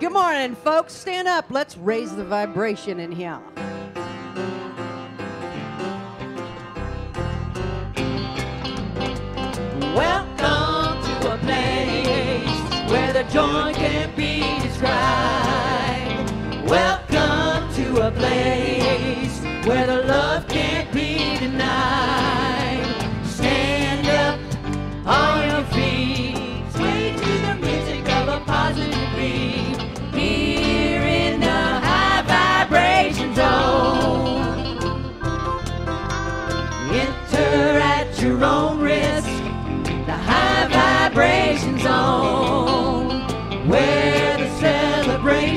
Good morning, folks. Stand up. Let's raise the vibration in here. Welcome to a place where the joy can't be described. Welcome to a place where the love can't be denied. Stand up on your feet, sway to the music of a positive beat. Here in the high vibration zone, enter at your own risk. The high vibration zone, where the celebration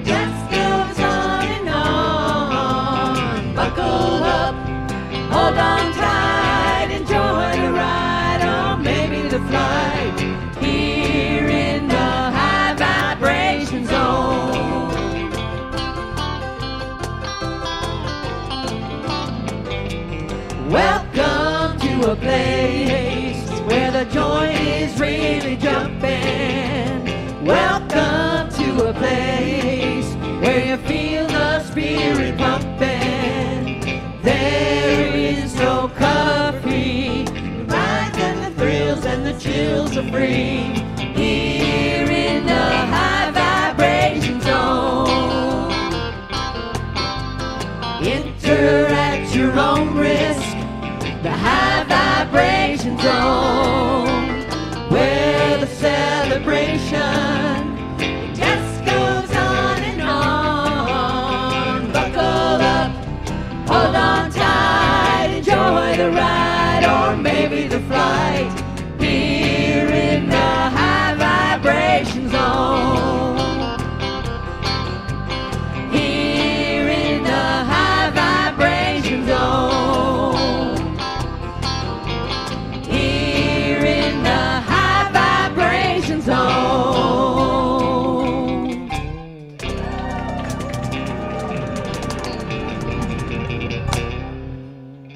just goes on and on. Buckle up, hold on tight, enjoy the ride, or maybe the flight. Here in the high vibration zone. Welcome to a place where the joy is really jumping. Welcome to a place where you feel the spirit pumping. There is no coffee, the rides and the thrills and the chills are free. Here in the high vibration zone, enter at your own risk. The high vibration zone, where the celebration just goes on and on. Buckle up, hold on tight, enjoy the ride, or maybe the flight. Here in the high vibration zone. Here in the high vibration zone.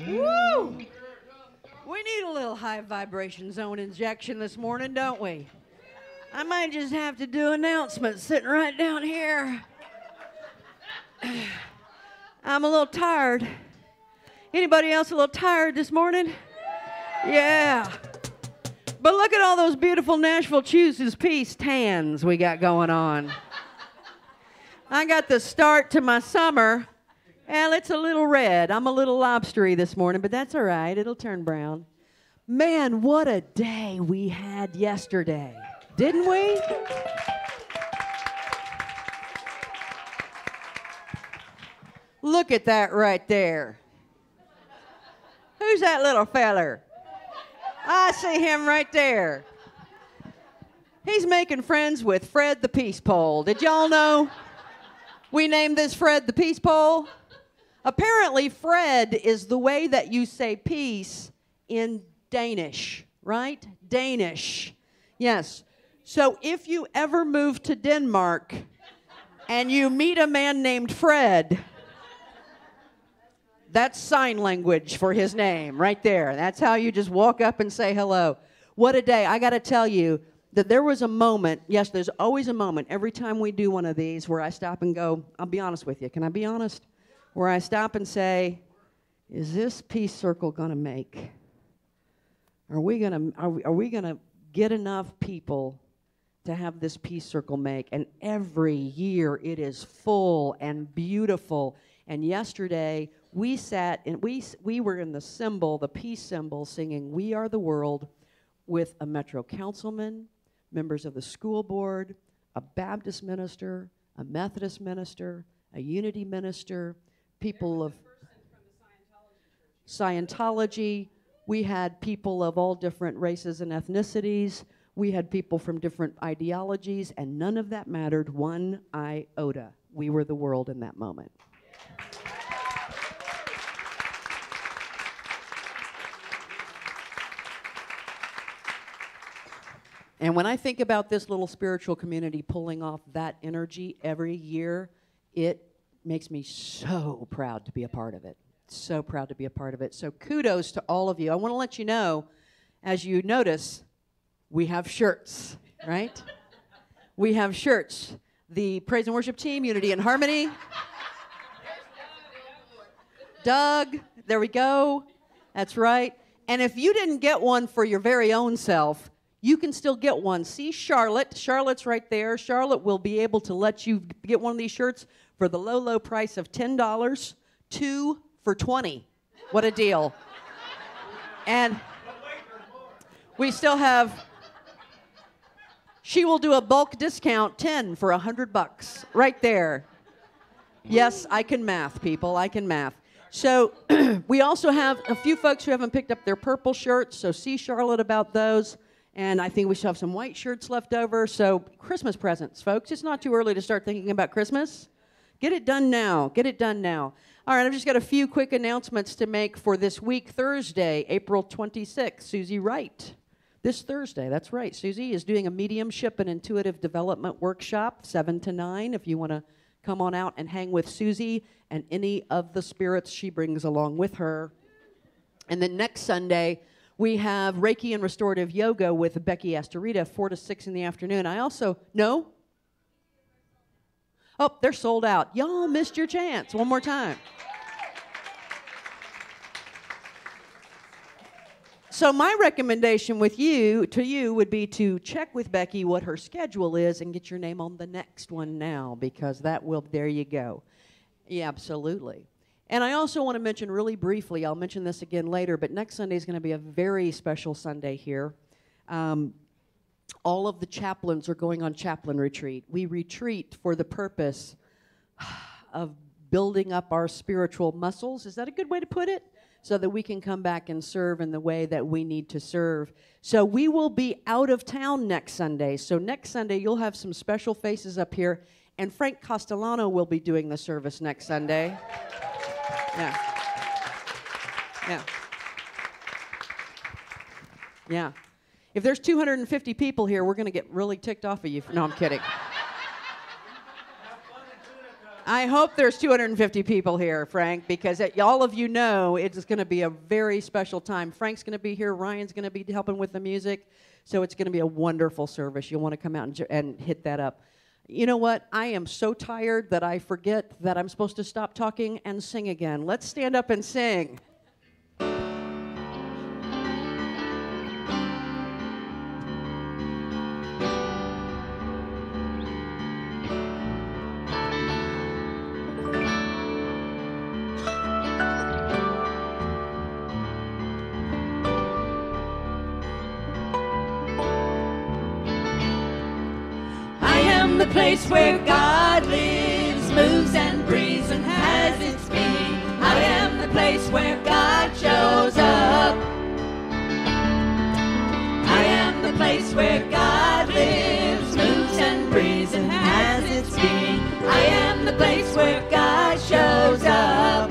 Woo! We need a little high vibration zone injection this morning, don't we? I might just have to do announcements sitting right down here. I'm a little tired. Anybody else a little tired this morning? Yeah. But look at all those beautiful Nashville Chooses Peace tans we got going on. I got the start to my summer. Well, it's a little red. I'm a little lobstery this morning, but that's all right. It'll turn brown. Man, what a day we had yesterday, didn't we? Look at that right there. Who's that little feller? I see him right there. He's making friends with Fred the Peace Pole. Did y'all know we named this Fred the Peace Pole? Apparently, Fred is the way that you say peace in Danish, right? Danish. Yes. So if you ever move to Denmark and you meet a man named Fred, that's sign language for his name right there. That's how you just walk up and say hello. What a day. I got to tell you that there was a moment, yes, there's always a moment every time we do one of these where I stop and go, I'll be honest with you. Can I be honest? Where I stop and say, is this peace circle going to make? Are we going to get enough people to have this peace circle make? And every year it is full and beautiful. And yesterday we sat and we were in the symbol, the peace symbol, singing "We Are the World" with a Metro councilman, members of the school board, a Baptist minister, a Methodist minister, a Unity minister, people of Scientology. We had people of all different races and ethnicities. We had people from different ideologies, and none of that mattered one iota. We were the world in that moment. And when I think about this little spiritual community pulling off that energy every year, it makes me so proud to be a part of it. So proud to be a part of it. So kudos to all of you. I want to let you know, as you notice, we have shirts, right? We have shirts. The praise and worship team, Unity and Harmony. Doug, there we go. That's right. And if you didn't get one for your very own self, you can still get one. See Charlotte. Charlotte's right there. Charlotte will be able to let you get one of these shirts for the low, low price of $10, 2 for $20. What a deal. And we still have, she will do a bulk discount, 10 for $100, right there. Yes, I can math, people, I can math. So we also have a few folks who haven't picked up their purple shirts, so see Charlotte about those. And I think we still have some white shirts left over. So Christmas presents, folks. It's not too early to start thinking about Christmas. Get it done now. Get it done now. All right, I've just got a few quick announcements to make for this week, Thursday, April 26th. Susie Wright. This Thursday, that's right. Susie is doing a mediumship and intuitive development workshop, 7 to 9, if you want to come on out and hang with Susie and any of the spirits she brings along with her. And then next Sunday, we have Reiki and Restorative Yoga with Becky Astorita, 4 to 6 in the afternoon. I also, no? Oh, they're sold out. Y'all missed your chance. One more time. So my recommendation to you would be to check with Becky what her schedule is and get your name on the next one now, because that will, there you go. Yeah, absolutely. And I also want to mention really briefly, I'll mention this again later, but next Sunday is going to be a very special Sunday here. All of the chaplains are going on chaplain retreat. We retreat for the purpose of building up our spiritual muscles. Is that a good way to put it? So that we can come back and serve in the way that we need to serve. So we will be out of town next Sunday. So next Sunday, you'll have some special faces up here. And Frank Castellano will be doing the service next Sunday. Yeah. Yeah. Yeah. If there's 250 people here, we're going to get really ticked off of you. No, I'm kidding. I hope there's 250 people here, Frank, because all of you know it's going to be a very special time. Frank's going to be here. Ryan's going to be helping with the music. So it's going to be a wonderful service. You'll want to come out and hit that up. You know what? I am so tired that I forget that I'm supposed to stop talking and sing again. Let's stand up and sing. The place where God lives, moves and breathes and has its being. I am the place where God shows up. I am the place where God lives, moves and breathes and has its being. I am the place where God shows up.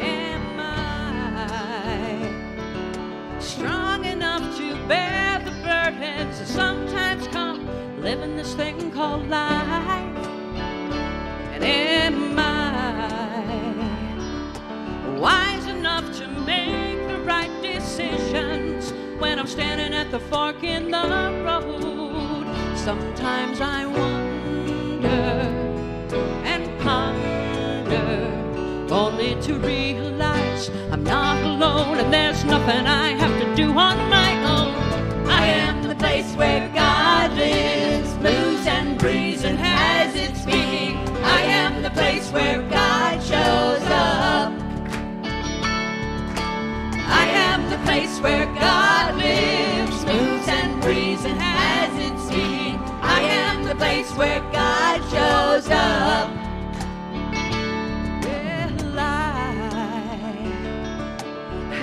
Am I strong enough to bear the burdens that sometimes come living this thing called life? And am I wise enough to make the right decisions when I'm standing at the fork in the road? Sometimes I wonder and ponder, only to realize I'm not alone and there's nothing I have to do on my own. I am the place where God lives, moves and breathes and has its being. I am the place where God shows up. I am the place where God lives, moves and breathes and has its being. I am the place where God shows up. Well, I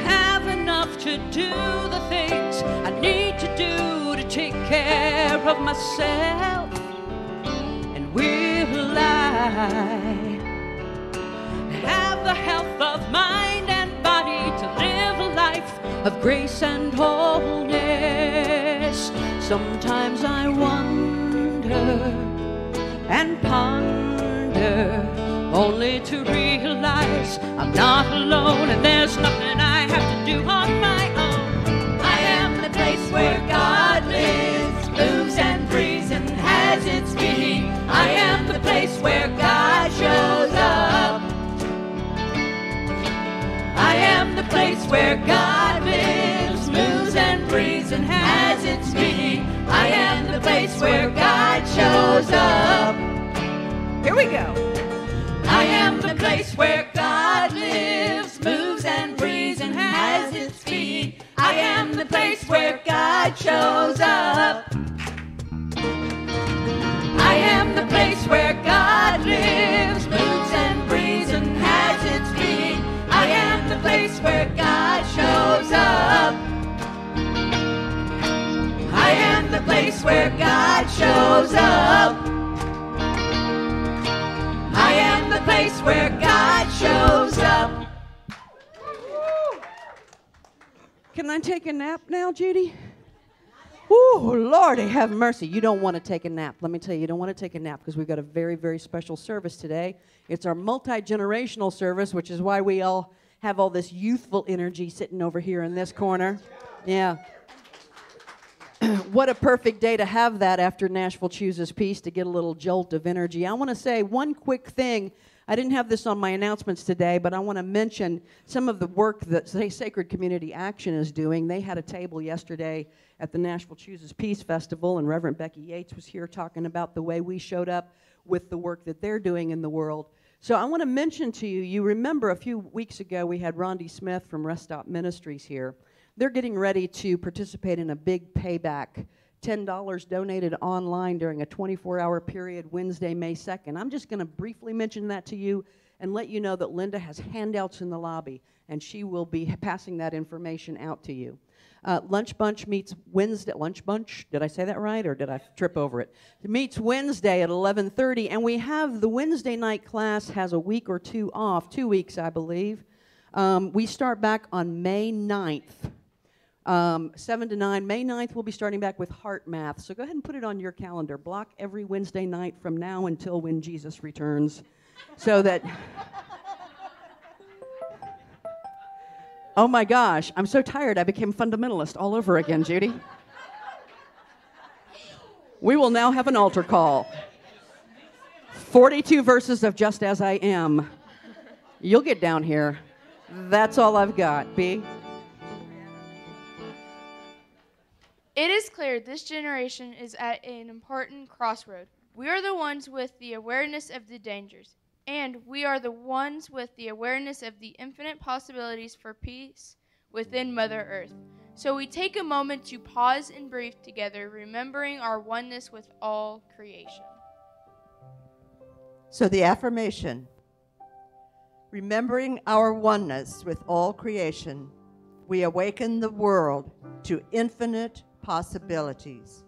have enough to do the things I need to do to take care of myself. And will I have the health of mind and body to live a life of grace and wholeness? Sometimes I wonder and ponder, only to realize I'm not alone and there's nothing I have to do on my own. I am the place where God lives, moves and breathes we go. I am the place where God lives, moves and breathes and has its being. I am the place where God shows up. I am the place where God lives, moves and breathes and has its being. I am the place where God shows up. I am the place where God shows up. I am the place where God shows up. Can I take a nap now, Judy? Ooh, Lordy, have mercy. You don't want to take a nap. Let me tell you, you don't want to take a nap because we've got a very, very special service today. It's our multi-generational service, which is why we all have all this youthful energy sitting over here in this corner. Yeah. What a perfect day to have that after Nashville Chooses Peace, to get a little jolt of energy. I want to say one quick thing. I didn't have this on my announcements today, but I want to mention some of the work that Sacred Community Action is doing. They had a table yesterday at the Nashville Chooses Peace Festival, and Reverend Becky Yates was here talking about the way we showed up with the work that they're doing in the world. So I want to mention to you, you remember a few weeks ago we had Rondi Smith from Rest Stop Ministries here. They're getting ready to participate in a big payback, $10 donated online during a 24-hour period, Wednesday, May 2nd. I'm just going to briefly mention that to you and let you know that Linda has handouts in the lobby, and she will be passing that information out to you. Lunch Bunch meets Wednesday. Lunch Bunch, did I say that right, or did I trip over it? It meets Wednesday at 11:30, and we have the Wednesday night class has a week or two off, 2 weeks, I believe. We start back on May 9th. 7 to 9. May 9th, we'll be starting back with Heart Math. So go ahead and put it on your calendar. Block every Wednesday night from now until when Jesus returns. So that... Oh my gosh, I'm so tired I became fundamentalist all over again, Judy. We will now have an altar call. 42 verses of Just As I Am. You'll get down here. That's all I've got. B? It is clear this generation is at an important crossroad. We are the ones with the awareness of the dangers, and we are the ones with the awareness of the infinite possibilities for peace within Mother Earth. So we take a moment to pause and breathe together, remembering our oneness with all creation. So the affirmation, remembering our oneness with all creation, we awaken the world to infinite possibilities.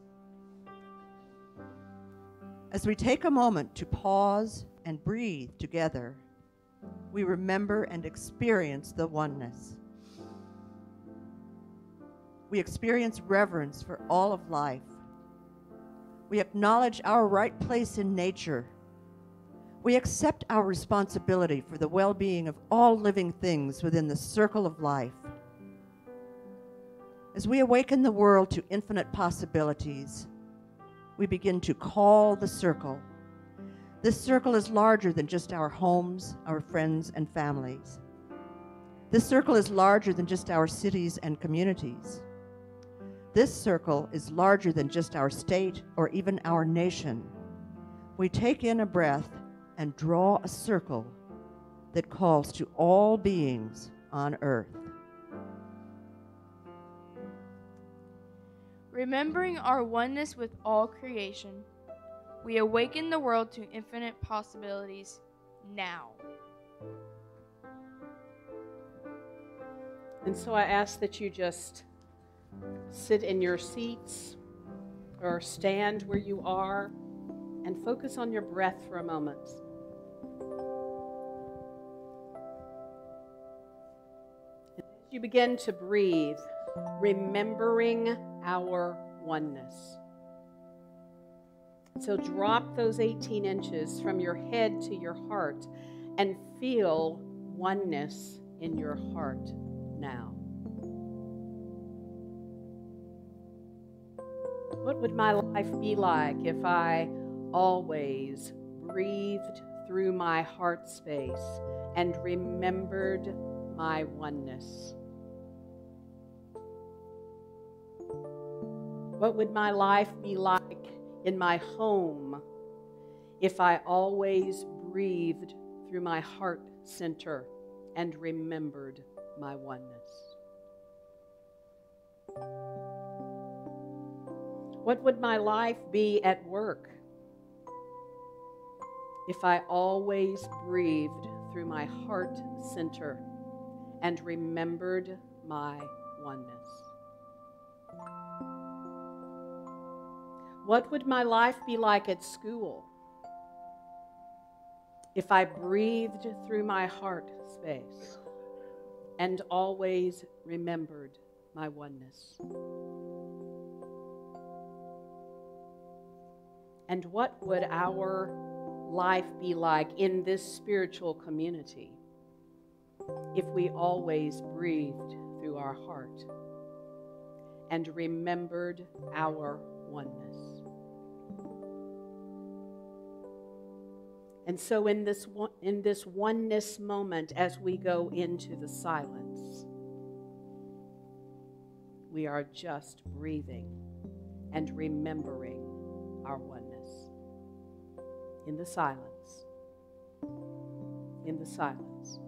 As we take a moment to pause and breathe together, we remember and experience the oneness. We experience reverence for all of life. We acknowledge our right place in nature. We accept our responsibility for the well-being of all living things within the circle of life. As we awaken the world to infinite possibilities, we begin to call the circle. This circle is larger than just our homes, our friends, and families. This circle is larger than just our cities and communities. This circle is larger than just our state or even our nation. We take in a breath and draw a circle that calls to all beings on earth. Remembering our oneness with all creation, we awaken the world to infinite possibilities now. And so I ask that you just sit in your seats or stand where you are and focus on your breath for a moment. And as you begin to breathe, remembering our oneness. So drop those 18 inches from your head to your heart and feel oneness in your heart now. What would my life be like if I always breathed through my heart space and remembered my oneness? What would my life be like in my home if I always breathed through my heart center and remembered my oneness? What would my life be at work if I always breathed through my heart center and remembered my oneness? What would my life be like at school if I breathed through my heart space and always remembered my oneness? And what would our life be like in this spiritual community if we always breathed through our heart and remembered our oneness? And so in this oneness moment, as we go into the silence, we are just breathing and remembering our oneness. In the silence. In the silence.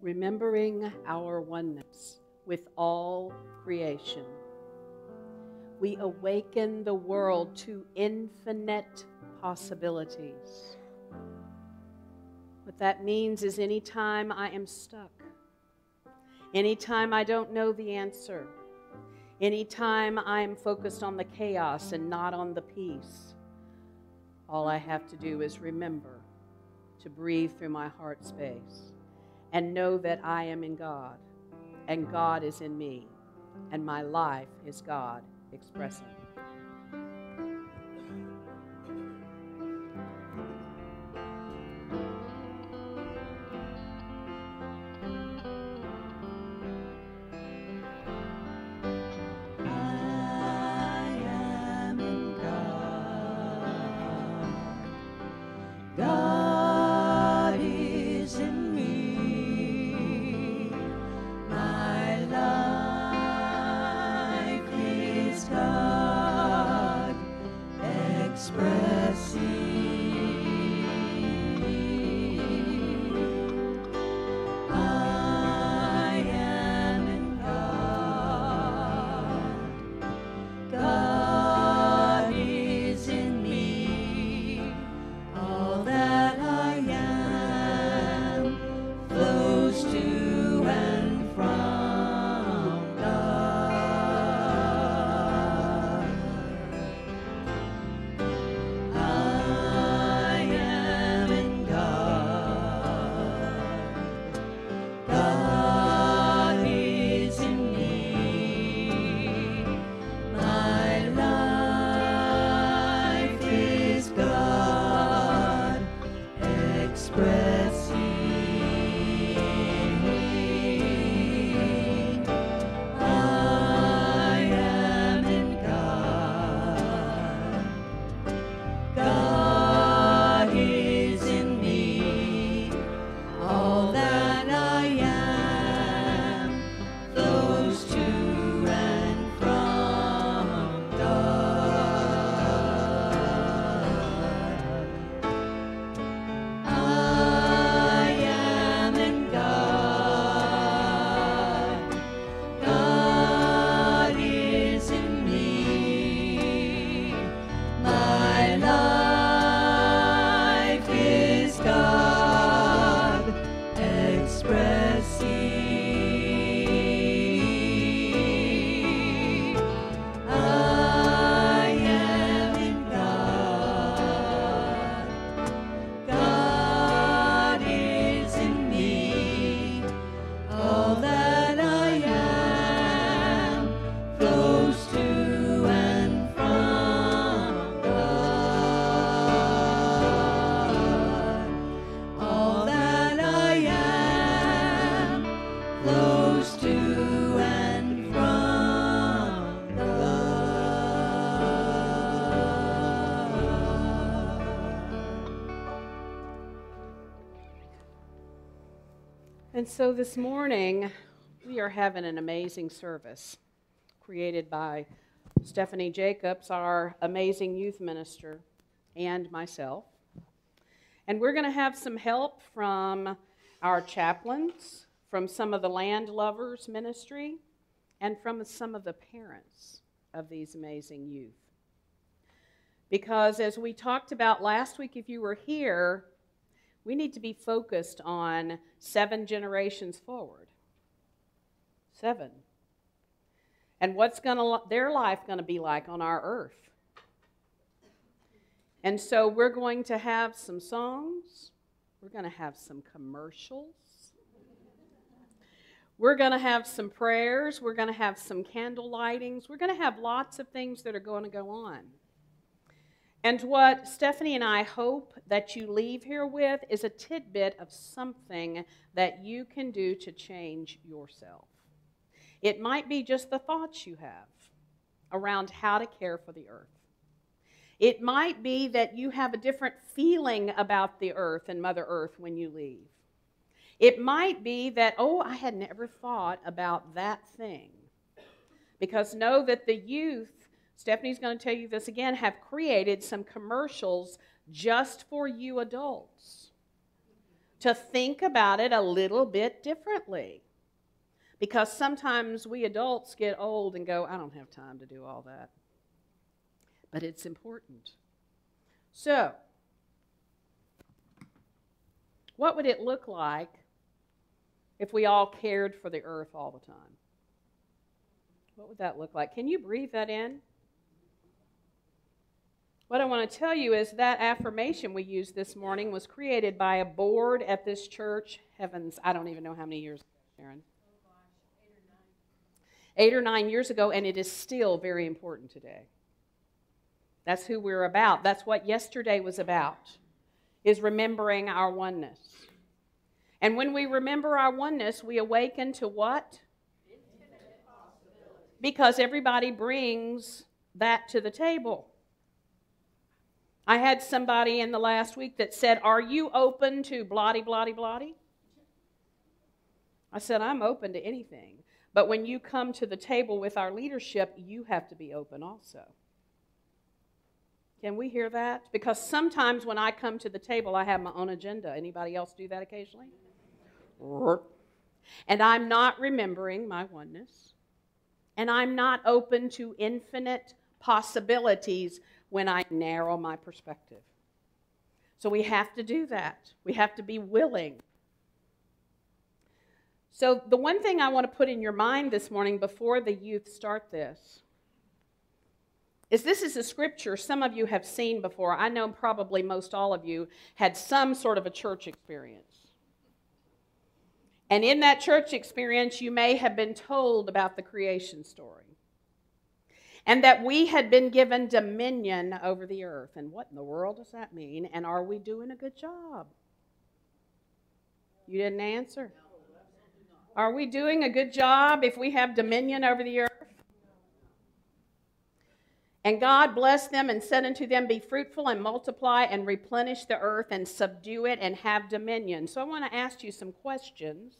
Remembering our oneness with all creation, we awaken the world to infinite possibilities. What that means is anytime I am stuck, anytime I don't know the answer, anytime I am focused on the chaos and not on the peace, all I have to do is remember to breathe through my heart space and know that I am in God, and God is in me, and my life is God expressing. God. And so this morning, we are having an amazing service created by Stephanie Jacobs, our amazing youth minister, and myself. And we're going to have some help from our chaplains, from some of the land lovers ministry, and from some of the parents of these amazing youth. Because as we talked about last week, if you were here, we need to be focused on 7 generations forward. 7. And what's their life going to be like on our earth. And so we're going to have some songs. We're going to have some commercials. We're going to have some prayers. We're going to have some candle lightings. We're going to have lots of things that are going to go on. And what Stephanie and I hope that you leave here with is a tidbit of something that you can do to change yourself. It might be just the thoughts you have around how to care for the earth. It might be that you have a different feeling about the earth and Mother Earth when you leave. It might be that, oh, I had never thought about that thing. Because know that the youth, Stephanie's going to tell you this again, have created some commercials just for you adults to think about it a little bit differently. Because sometimes we adults get old and go, I don't have time to do all that. But it's important. So, what would it look like if we all cared for the earth all the time? What would that look like? Can you breathe that in? What I want to tell you is that affirmation we used this morning was created by a board at this church, heavens, I don't even know how many years ago, Sharon. 8 or 9 years ago, and it is still very important today. That's who we're about. That's what yesterday was about, is remembering our oneness. And when we remember our oneness, we awaken to what? Infinite possibility. Because everybody brings that to the table. I had somebody in the last week that said, are you open to blotty, blotty, blotty? I said, I'm open to anything. But when you come to the table with our leadership, you have to be open also. Can we hear that? Because sometimes when I come to the table, I have my own agenda. Anybody else do that occasionally? And I'm not remembering my oneness. And I'm not open to infinite possibilities when I narrow my perspective. So we have to do that. We have to be willing. So the one thing I want to put in your mind this morning before the youth start this is a scripture some of you have seen before. I know probably most all of you had some sort of a church experience. And in that church experience, you may have been told about the creation story. And that we had been given dominion over the earth. And what in the world does that mean? And are we doing a good job? You didn't answer. Are we doing a good job if we have dominion over the earth? And God blessed them and said unto them, be fruitful and multiply and replenish the earth and subdue it and have dominion. So I want to ask you some questions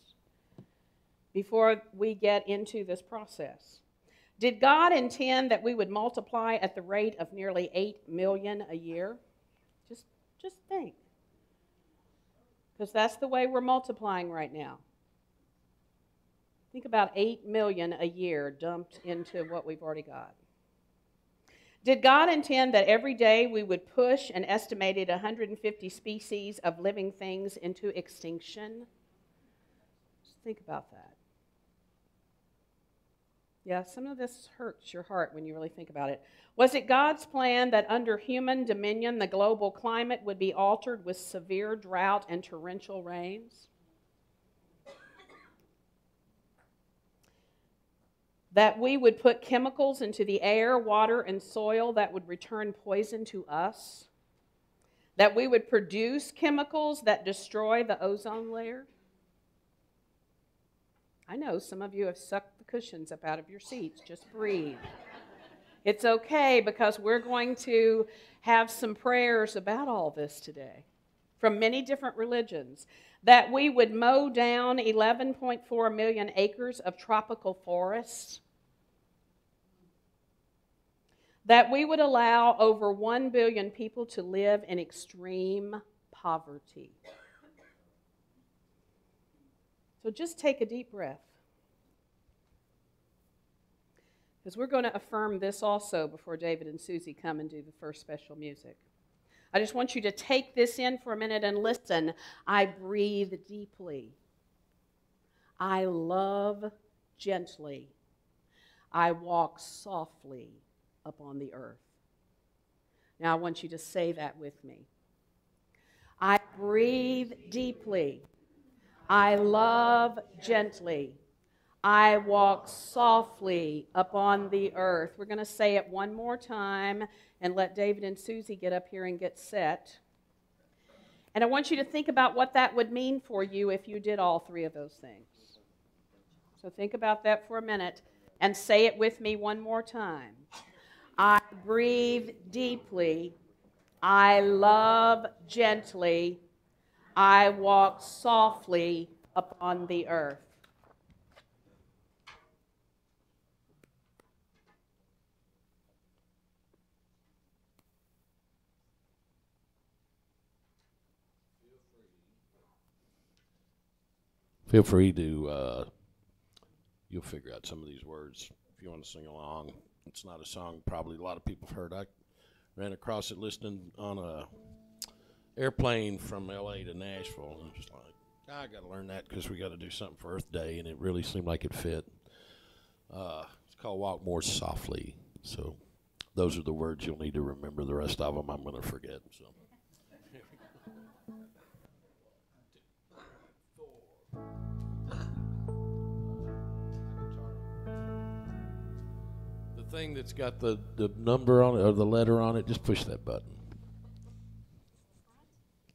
before we get into this process. Did God intend that we would multiply at the rate of nearly 8 million a year? Just think. Because that's the way we're multiplying right now. Think about 8 million a year dumped into what we've already got. Did God intend that every day we would push an estimated 150 species of living things into extinction? Just think about that. Yeah, some of this hurts your heart when you really think about it. Was it God's plan that under human dominion, the global climate would be altered with severe drought and torrential rains? That we would put chemicals into the air, water, and soil that would return poison to us? That we would produce chemicals that destroy the ozone layer? I know some of you have sucked the cushions up out of your seats. Just breathe. It's okay, because we're going to have some prayers about all this today. from many different religions, that we would mow down 11.4 million acres of tropical forests, that we would allow over 1 billion people to live in extreme poverty. So just take a deep breath, because we're going to affirm this also before David and Susie come and do the first special music. I just want you to take this in for a minute and listen. I breathe deeply. I love gently. I walk softly upon the earth. Now I want you to say that with me. I breathe deeply. I love gently. I walk softly upon the earth. We're going to say it one more time and let David and Susie get up here and get set. And I want you to think about what that would mean for you if you did all three of those things. So think about that for a minute and say it with me one more time. I breathe deeply. I love gently. I walk softly upon the earth. Feel free to, you'll figure out some of these words if you want to sing along. It's not a song probably a lot of people have heard. I ran across it listening on a airplane from L.A. to Nashville, and I'm just like, I got to learn that because we got to do something for Earth Day, and it really seemed like it fit. It's called Walk More Softly. So those are the words you'll need to remember. The rest of them I'm going to forget. So. The thing that's got the number on it or the letter on it, just push that button.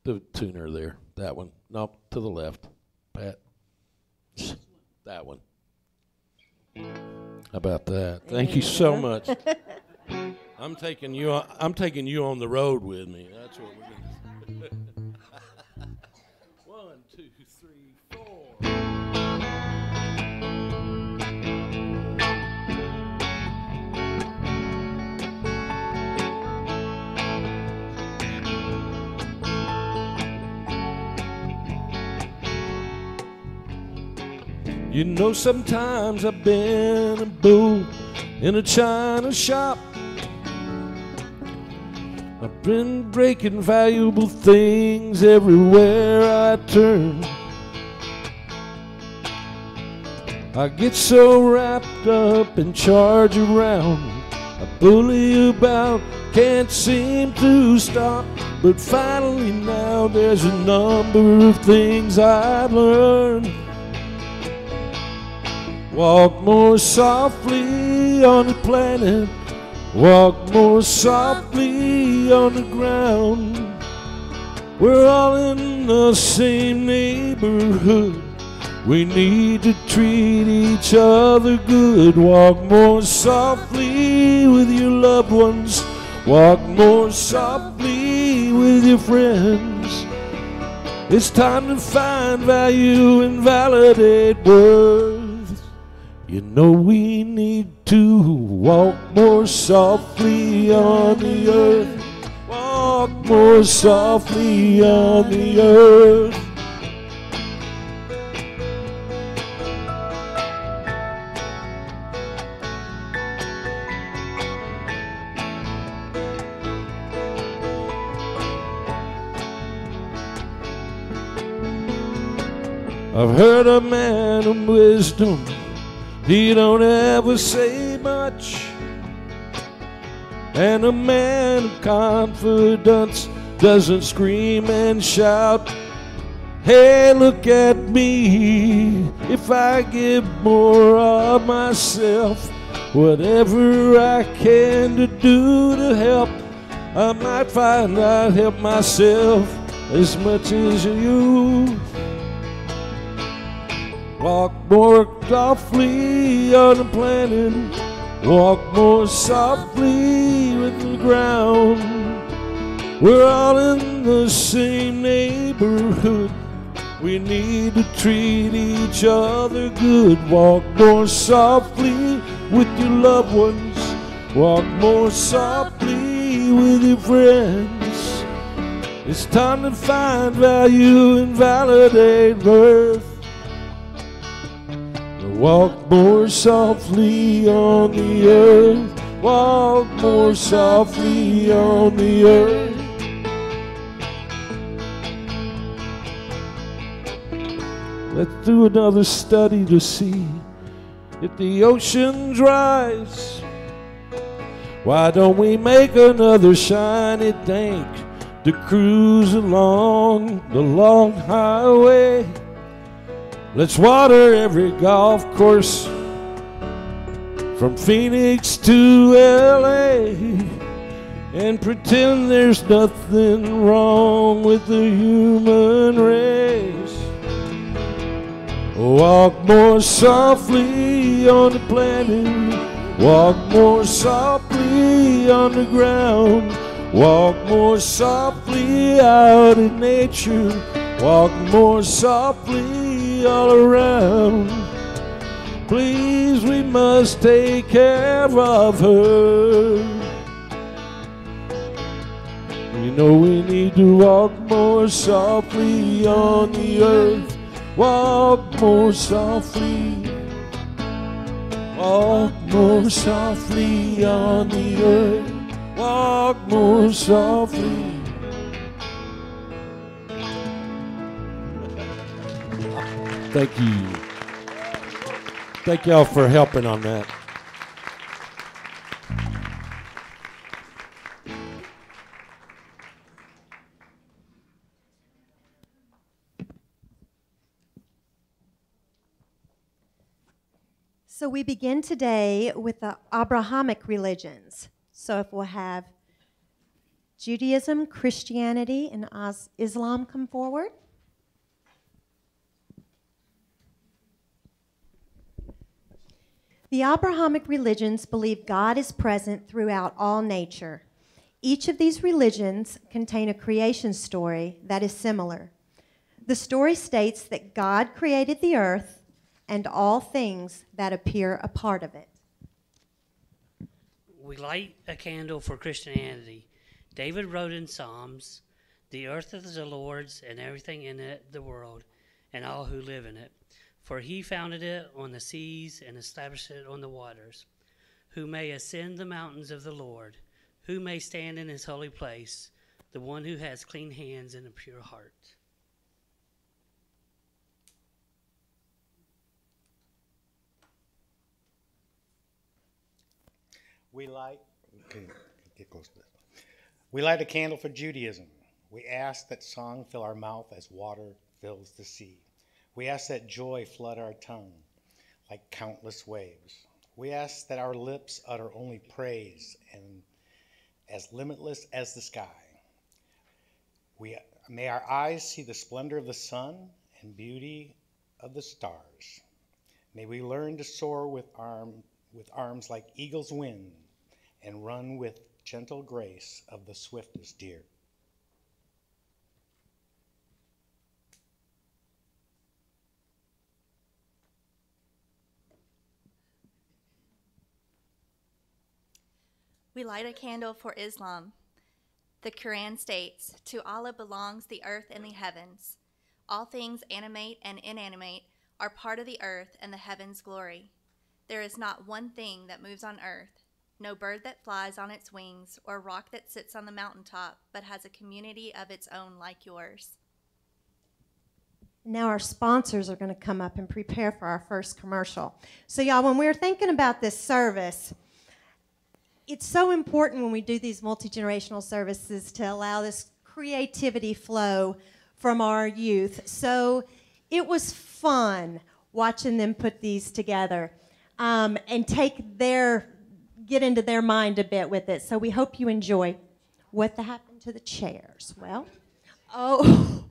The tuner there, that one. No, to the left, Pat. That one. How about that? Thank you so much. I'm taking you on the road with me. That's what we're going to do. 1, 2, 3, 4. You know, sometimes I've been a bull in a china shop. I've been breaking valuable things everywhere I turn. I get so wrapped up and charge around. I bully about, can't seem to stop. But finally now there's a number of things I've learned. Walk more softly on the planet. Walk more softly on the ground. We're all in the same neighborhood. We need to treat each other good. Walk more softly with your loved ones. Walk more softly with your friends. It's time to find value and validate worth. You know we need to walk more softly on the earth. Walk more softly on the earth. I've heard a man of wisdom, he don't ever say much, and a man of confidence doesn't scream and shout. Hey, look at me, if I give more of myself, whatever I can to do to help, I might find I'll help myself as much as you. Walk more softly on the planet. Walk more softly with the ground. We're all in the same neighborhood. We need to treat each other good. Walk more softly with your loved ones. Walk more softly with your friends. It's time to find value and validate worth. Walk more softly on the earth. Walk more softly on the earth. Let's do another study to see if the oceans rise. Why don't we make another shiny tank to cruise along the long highway? Let's water every golf course from Phoenix to LA and pretend there's nothing wrong with the human race. Walk more softly on the planet. Walk more softly on the ground. Walk more softly out in nature. Walk more softly all around. Please, we must take care of her. You know we need to walk more softly on the earth. Walk more softly. Walk more softly on the earth. Walk more softly. Thank you. Thank y'all for helping on that. So we begin today with the Abrahamic religions. So if we'll have Judaism, Christianity, and Islam come forward. The Abrahamic religions believe God is present throughout all nature. Each of these religions contain a creation story that is similar. The story states that God created the earth and all things that appear a part of it. We light a candle for Christianity. David wrote in Psalms, "The earth is the Lord's, and everything in it the world, and all who live in it. For he founded it on the seas and established it on the waters. Who may ascend the mountains of the Lord? Who may stand in his holy place? The one who has clean hands and a pure heart." We light a candle for Judaism. We ask that song fill our mouth as water fills the sea. We ask that joy flood our tongue like countless waves. We ask that our lips utter only praise and as limitless as the sky. May our eyes see the splendor of the sun and beauty of the stars. May we learn to soar with arms like eagle's wing and run with gentle grace of the swiftest deer. We light a candle for Islam. The Quran states, "To Allah belongs the earth and the heavens. All things animate and inanimate are part of the earth and the heavens' glory. There is not one thing that moves on earth, no bird that flies on its wings or rock that sits on the mountaintop, but has a community of its own like yours." Now our sponsors are going to come up and prepare for our first commercial. So y'all, when we were thinking about this service, it's so important when we do these multi-generational services to allow this creativity flow from our youth. So it was fun watching them put these together and get into their mind a bit with it. So we hope you enjoy. What happened to the chairs? Well, oh.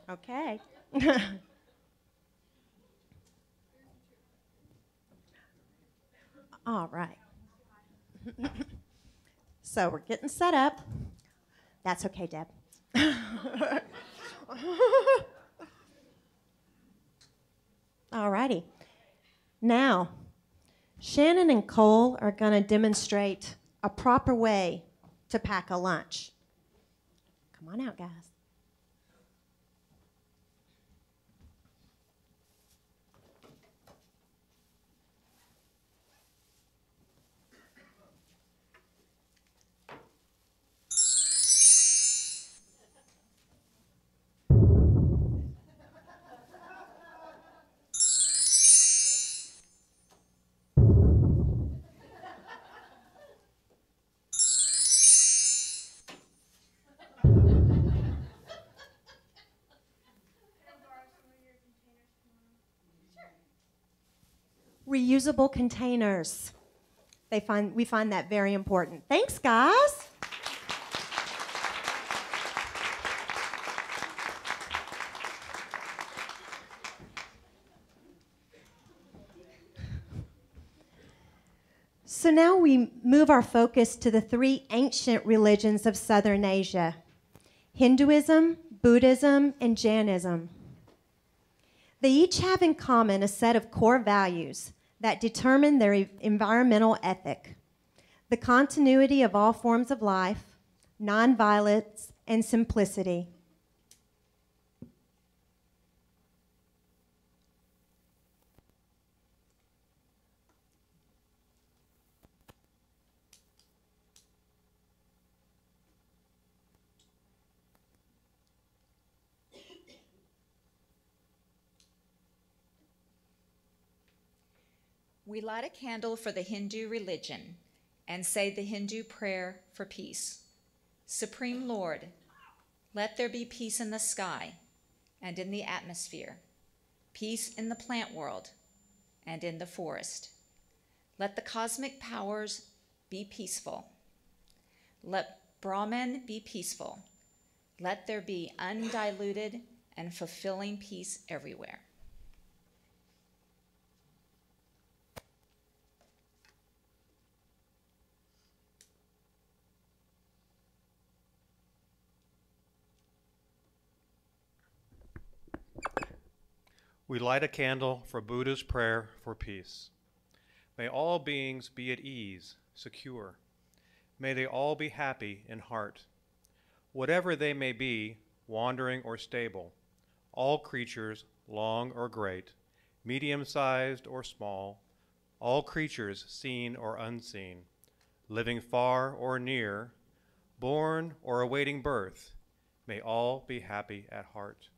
Okay. All right. So we're getting set up. That's okay, Deb. All righty. Now, Shannon and Cole are going to demonstrate a proper way to pack a lunch. Come on out, guys. Reusable containers. We find that very important. Thanks, guys. So now we move our focus to the three ancient religions of Southern Asia: Hinduism, Buddhism, and Jainism. They each have in common a set of core values that determine their environmental ethic: the continuity of all forms of life, nonviolence, and simplicity. We light a candle for the Hindu religion and say the Hindu prayer for peace. Supreme Lord, let there be peace in the sky and in the atmosphere, peace in the plant world and in the forest. Let the cosmic powers be peaceful. Let Brahman be peaceful. Let there be undiluted and fulfilling peace everywhere. We light a candle for Buddha's prayer for peace. May all beings be at ease, secure. May they all be happy in heart. Whatever they may be, wandering or stable, all creatures, long or great, medium-sized or small, all creatures seen or unseen, living far or near, born or awaiting birth, may all be happy at heart.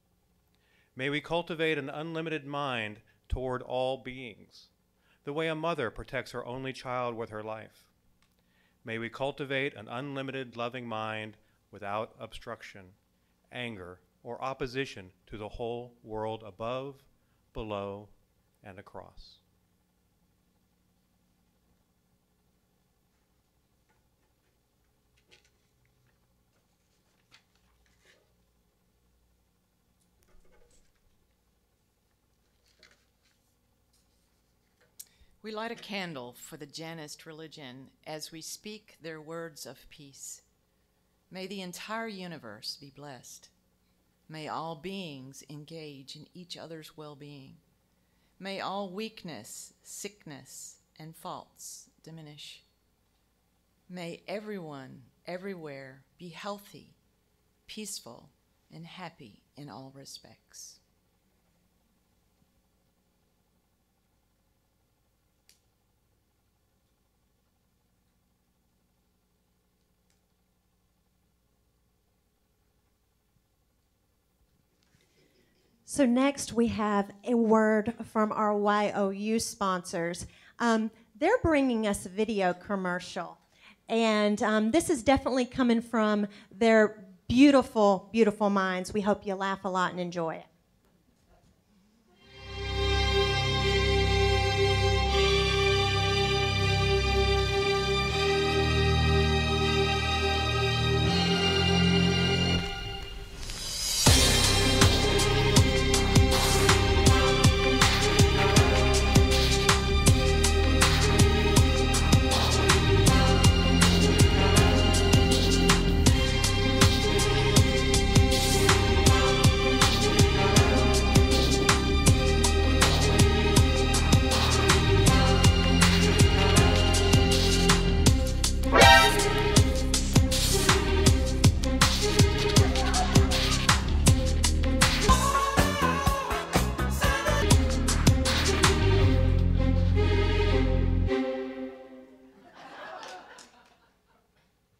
May we cultivate an unlimited mind toward all beings, the way a mother protects her only child with her life. May we cultivate an unlimited loving mind without obstruction, anger, or opposition to the whole world above, below, and across. We light a candle for the Jainist religion as we speak their words of peace. May the entire universe be blessed. May all beings engage in each other's well-being. May all weakness, sickness, and faults diminish. May everyone, everywhere, be healthy, peaceful, and happy in all respects. So next we have a word from our YOU sponsors. They're bringing us a video commercial, and this is definitely coming from their beautiful, beautiful minds. We hope you laugh a lot and enjoy it.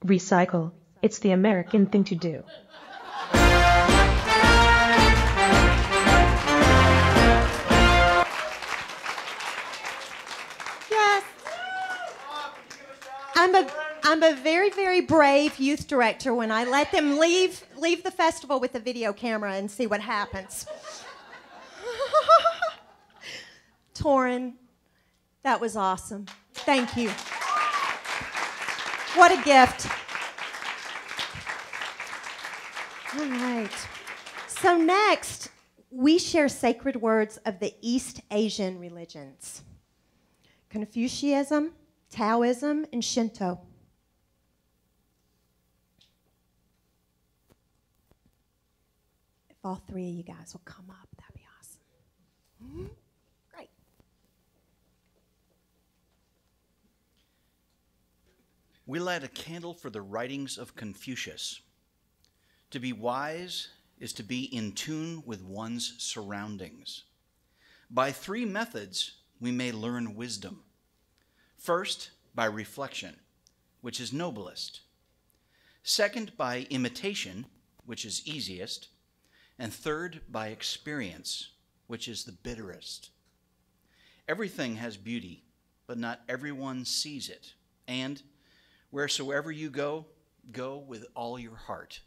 Recycle. It's the American thing to do. Yes. I'm a very, very brave youth director when I let them leave the festival with a video camera and see what happens. Torin, that was awesome. Thank you. What a gift. All right. So next, we share sacred words of the East Asian religions: Confucianism, Taoism, and Shinto. If all three of you guys will come up, that'd be awesome. Great. We light a candle for the writings of Confucius. To be wise is to be in tune with one's surroundings. By three methods, we may learn wisdom. First, by reflection, which is noblest. Second, by imitation, which is easiest. And third, by experience, which is the bitterest. Everything has beauty, but not everyone sees it. And wheresoever you go, go with all your heart.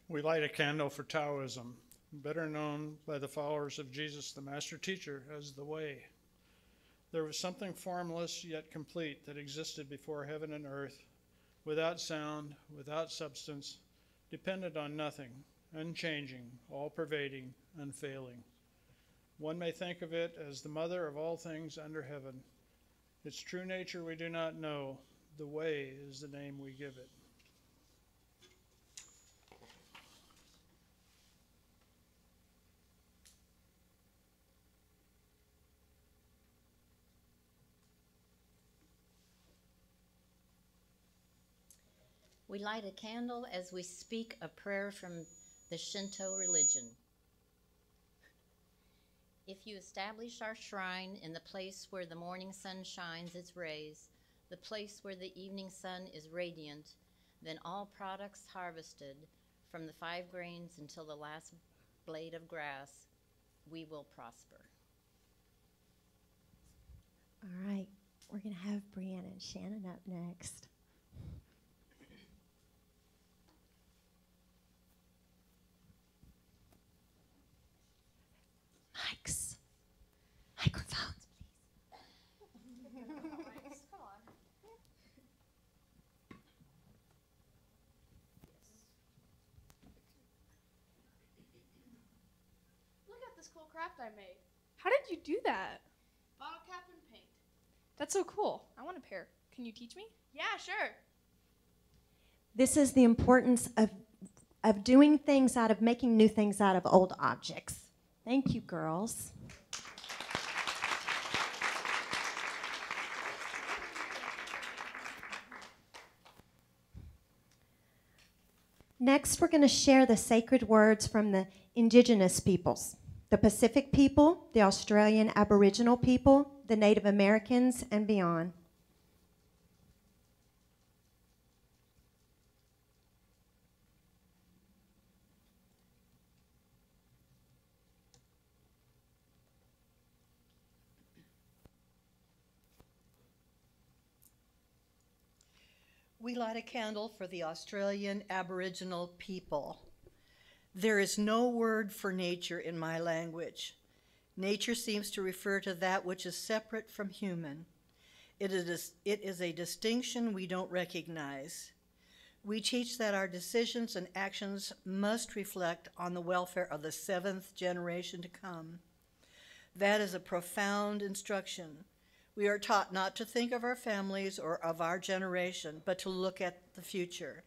We light a candle for Taoism, better known by the followers of Jesus, the Master Teacher, as the Way. There was something formless yet complete that existed before heaven and earth, without sound, without substance, dependent on nothing, unchanging, all-pervading, unfailing. One may think of it as the mother of all things under heaven. Its true nature we do not know. The Way is the name we give it. We light a candle as we speak a prayer from the Shinto religion. If you establish our shrine in the place where the morning sun shines its rays, the place where the evening sun is radiant, then all products harvested, from the 5 grains until the last blade of grass, we will prosper. All right, we're going to have Brianna and Shannon up next. Mics. Microphones, please. Come on. Look at this cool craft I made. How did you do that? Bottle cap and paint. That's so cool. I want a pair. Can you teach me? Yeah, sure. This is the importance of doing things out of, making new things out of old objects. Thank you, girls. Next, we're going to share the sacred words from the indigenous peoples: the Pacific people, the Australian Aboriginal people, the Native Americans, and beyond. We light a candle for the Australian Aboriginal people. There is no word for nature in my language. Nature seems to refer to that which is separate from human. It is a distinction we don't recognize. We teach that our decisions and actions must reflect on the welfare of the 7th generation to come. That is a profound instruction. We are taught not to think of our families or of our generation, but to look at the future.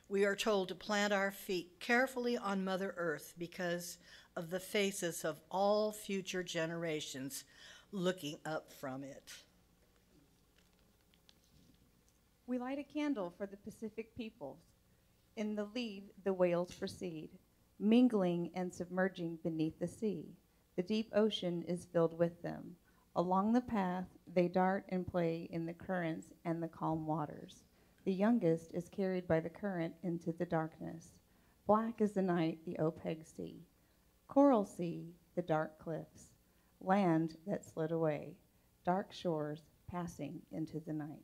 We are told to plant our feet carefully on Mother Earth because of the faces of all future generations looking up from it. We light a candle for the Pacific peoples. In the lead, the whales proceed, mingling and submerging beneath the sea. The deep ocean is filled with them. Along the path, they dart and play in the currents and the calm waters. The youngest is carried by the current into the darkness. Black is the night, the opaque sea. Coral sea, the dark cliffs. Land that slid away. Dark shores passing into the night.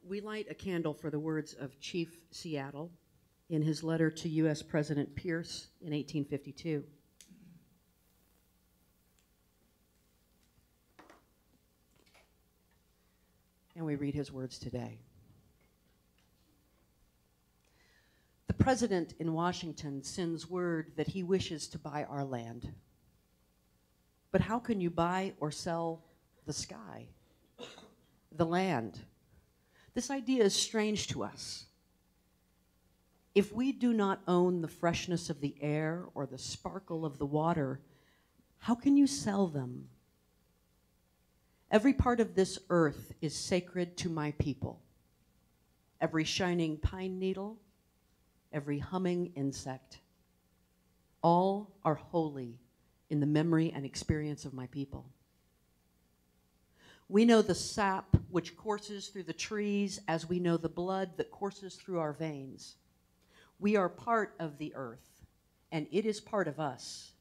We light a candle for the words of Chief Seattle in his letter to U.S. President Pierce in 1852. And we read his words today. The president in Washington sends word that he wishes to buy our land. But how can you buy or sell the sky, the land? This idea is strange to us. If we do not own the freshness of the air or the sparkle of the water, how can you sell them? Every part of this earth is sacred to my people. Every shining pine needle, every humming insect, all are holy in the memory and experience of my people. We know the sap which courses through the trees as we know the blood that courses through our veins. We are part of the earth, and it is part of us.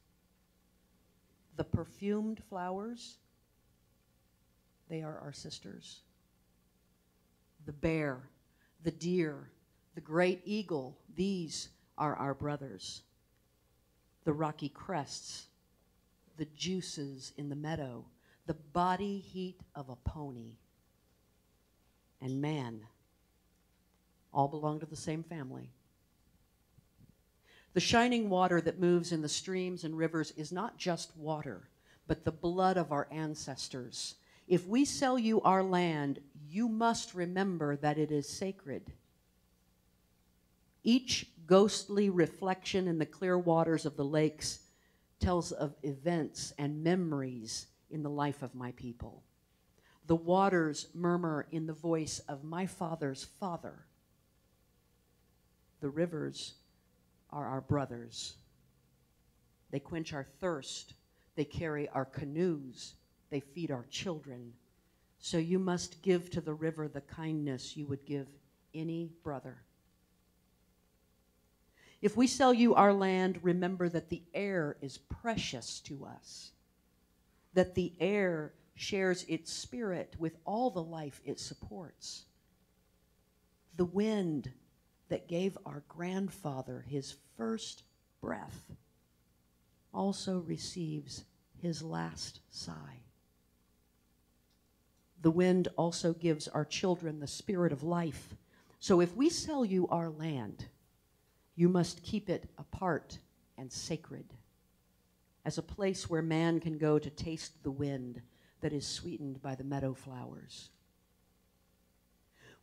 The perfumed flowers, they are our sisters. The bear, the deer, the great eagle, these are our brothers. The rocky crests, the juices in the meadow, the body heat of a pony, and man, all belong to the same family. The shining water that moves in the streams and rivers is not just water, but the blood of our ancestors. If we sell you our land, you must remember that it is sacred. Each ghostly reflection in the clear waters of the lakes tells of events and memories in the life of my people. The waters murmur in the voice of my father's father. The rivers are our brothers. They quench our thirst. They carry our canoes. They feed our children. So you must give to the river the kindness you would give any brother. If we sell you our land, remember that the air is precious to us, that the air shares its spirit with all the life it supports. The wind that gave our grandfather his first breath also receives his last sigh. The wind also gives our children the spirit of life. So if we sell you our land, you must keep it apart and sacred, as a place where man can go to taste the wind that is sweetened by the meadow flowers.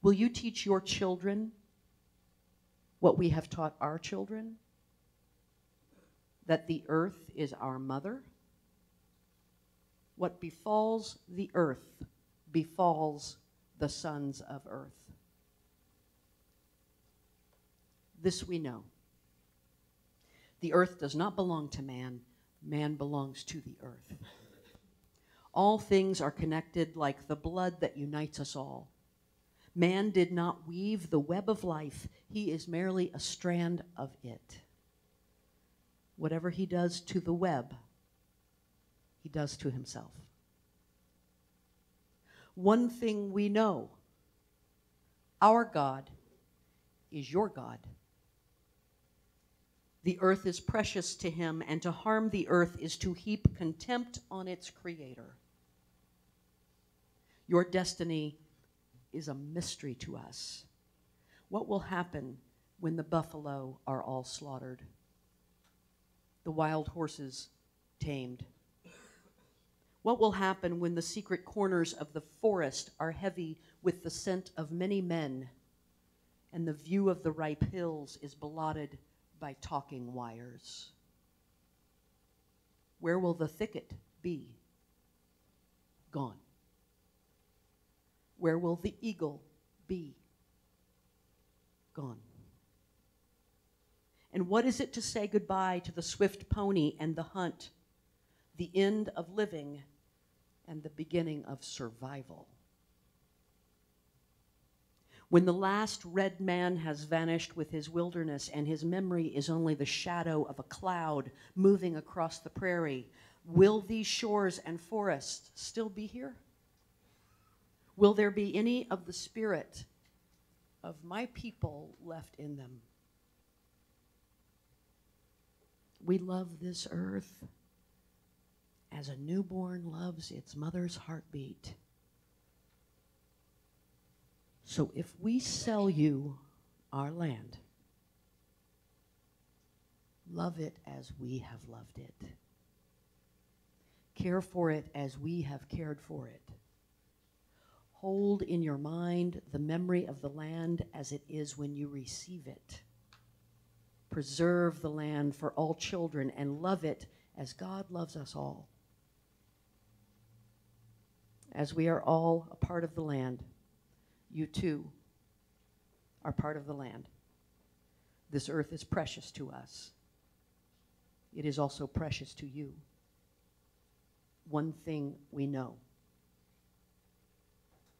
Will you teach your children what we have taught our children? That the earth is our mother? What befalls the earth befalls the sons of earth. This we know. The earth does not belong to man. Man belongs to the earth. All things are connected like the blood that unites us all. Man did not weave the web of life. He is merely a strand of it. Whatever he does to the web, he does to himself. One thing we know, our God is your God. The earth is precious to him, and to harm the earth is to heap contempt on its creator. Your destiny is a mystery to us. What will happen when the buffalo are all slaughtered? The wild horses tamed? What will happen when the secret corners of the forest are heavy with the scent of many men, and the view of the ripe hills is blotted by talking wires? Where will the thicket be? Gone. Where will the eagle be? Gone. And what is it to say goodbye to the swift pony and the hunt, the end of living and the beginning of survival? When the last red man has vanished with his wilderness and his memory is only the shadow of a cloud moving across the prairie, will these shores and forests still be here? Will there be any of the spirit of my people left in them? We love this earth as a newborn loves its mother's heartbeat. So if we sell you our land, love it as we have loved it. Care for it as we have cared for it. Hold in your mind the memory of the land as it is when you receive it. Preserve the land for all children and love it as God loves us all. As we are all a part of the land, you too are part of the land. This earth is precious to us. It is also precious to you. One thing we know: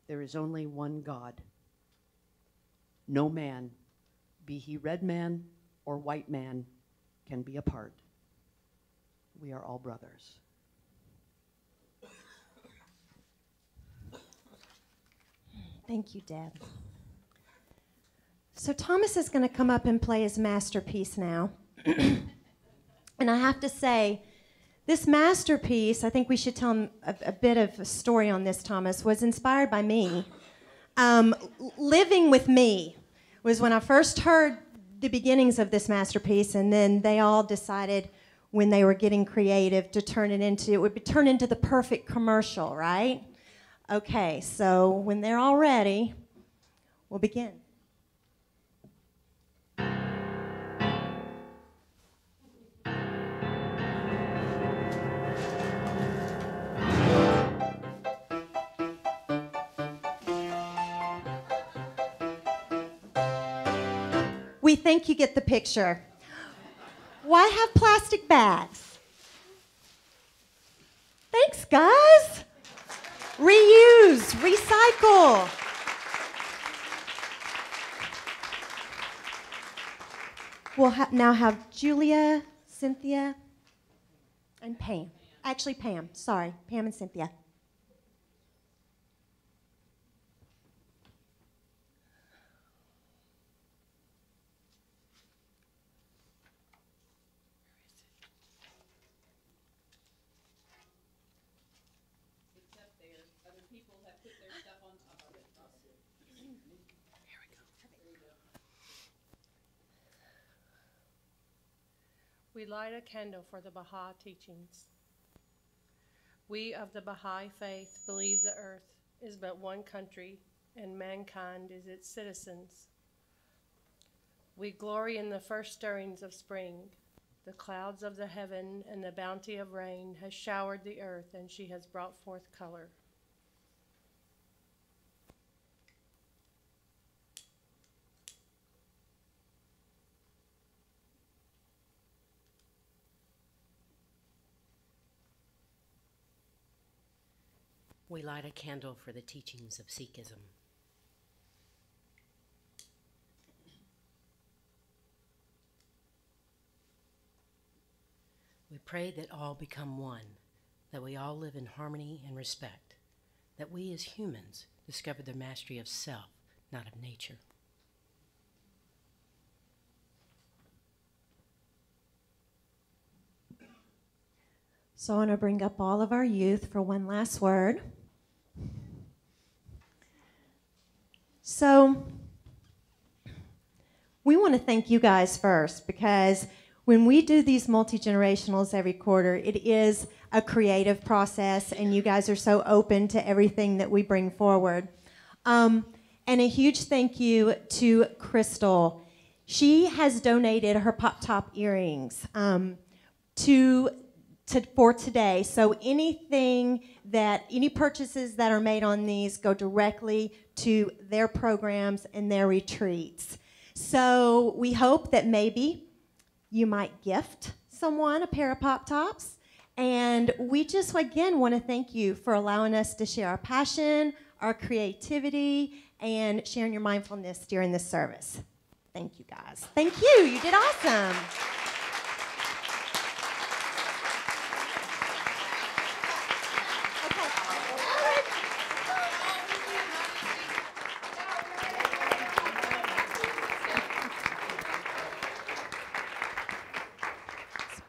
there is only one God. No man, be he red man or white man, can be apart. We are all brothers. Thank you, Deb. So Thomas is going to come up and play his masterpiece now. And I have to say, this masterpiece, I think we should tell him a bit of a story on this, Thomas, was inspired by me. Living with Me was when I first heard the beginnings of this masterpiece, and then they all decided when they were getting creative to turn it into, it would be turned into the perfect commercial, right? Okay, so when they're all ready, we'll begin. We think you get the picture. Why have plastic bags? Thanks, guys. Reuse, recycle. We'll now have Julia, Cynthia, and Pam. Actually, Pam. Sorry, Pam and Cynthia. We light a candle for the Baha'i teachings. We of the Baha'i faith believe the earth is but one country and mankind is its citizens. We glory in the first stirrings of spring. The clouds of the heaven and the bounty of rain has showered the earth, and she has brought forth color. We light a candle for the teachings of Sikhism. We pray that all become one, that we all live in harmony and respect, that we as humans discover the mastery of self, not of nature. So I want to bring up all of our youth for one last word. So we want to thank you guys first, because when we do these multi-generationals every quarter, it is a creative process, and you guys are so open to everything that we bring forward. And a huge thank you to Crystal. She has donated her pop-top earrings for today. So any purchases that are made on these go directly to their programs and their retreats. So we hope that maybe you might gift someone a pair of pop-tops. And we just, again, want to thank you for allowing us to share our passion, our creativity, and sharing your mindfulness during this service. Thank you, guys. Thank you. You did awesome.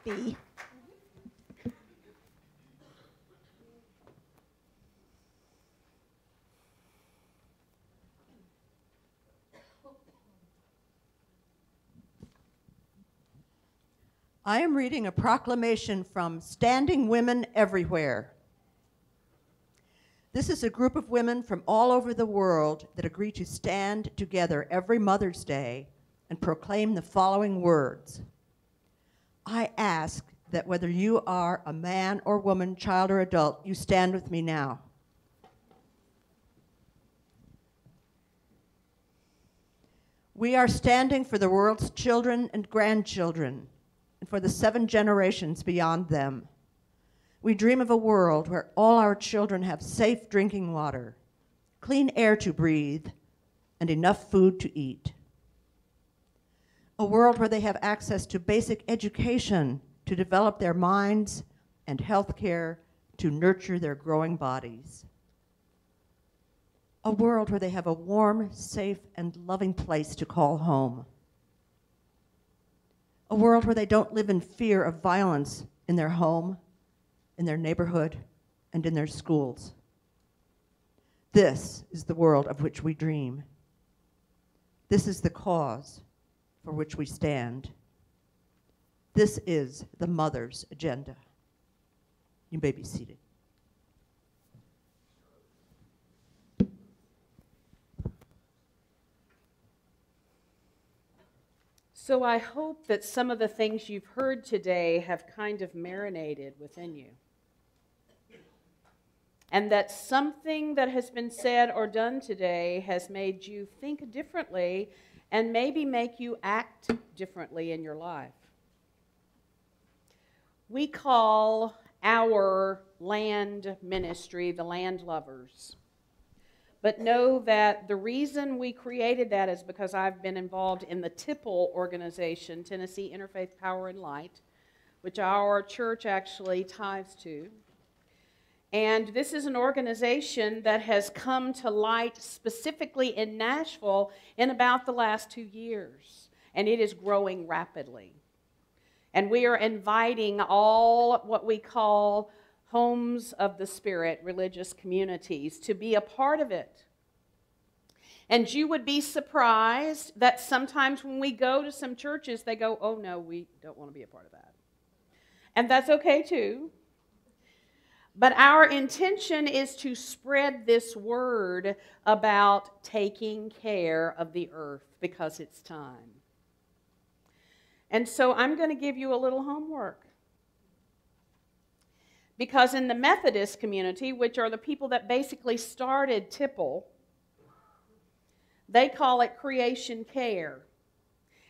B. I am reading a proclamation from Standing Women Everywhere. This is a group of women from all over the world that agree to stand together every Mother's Day and proclaim the following words. I ask that whether you are a man or woman, child or adult, you stand with me now. We are standing for the world's children and grandchildren, and for the 7 generations beyond them. We dream of a world where all our children have safe drinking water, clean air to breathe, and enough food to eat. A world where they have access to basic education to develop their minds and health care to nurture their growing bodies. A world where they have a warm, safe, and loving place to call home. A world where they don't live in fear of violence in their home, in their neighborhood, and in their schools. This is the world of which we dream. This is the cause for which we stand. This is the Mother's Agenda. You may be seated. So I hope that some of the things you've heard today have kind of marinated within you. And that something that has been said or done today has made you think differently and maybe make you act differently in your life. We call our land ministry the Land Lovers. But know that the reason we created that is because I've been involved in the TIPL organization, Tennessee Interfaith Power and Light, which our church actually ties to. And this is an organization that has come to light specifically in Nashville in about the last 2 years. And it is growing rapidly. And we are inviting all what we call homes of the Spirit, religious communities, to be a part of it. And you would be surprised that sometimes when we go to some churches, they go, oh no, we don't want to be a part of that. And that's okay too. But our intention is to spread this word about taking care of the earth because it's time. And so I'm going to give you a little homework. Because in the Methodist community, which are the people that basically started TIPL, they call it creation care.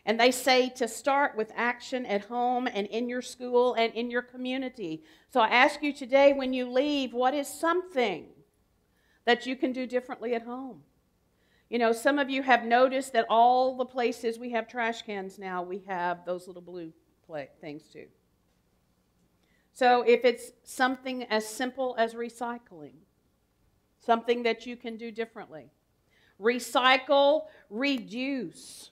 And they say to start with action at home and in your school and in your community. So I ask you today, when you leave, what is something that you can do differently at home? You know, some of you have noticed that all the places we have trash cans now, we have those little blue things too. So if it's something as simple as recycling, something that you can do differently. Recycle, reduce,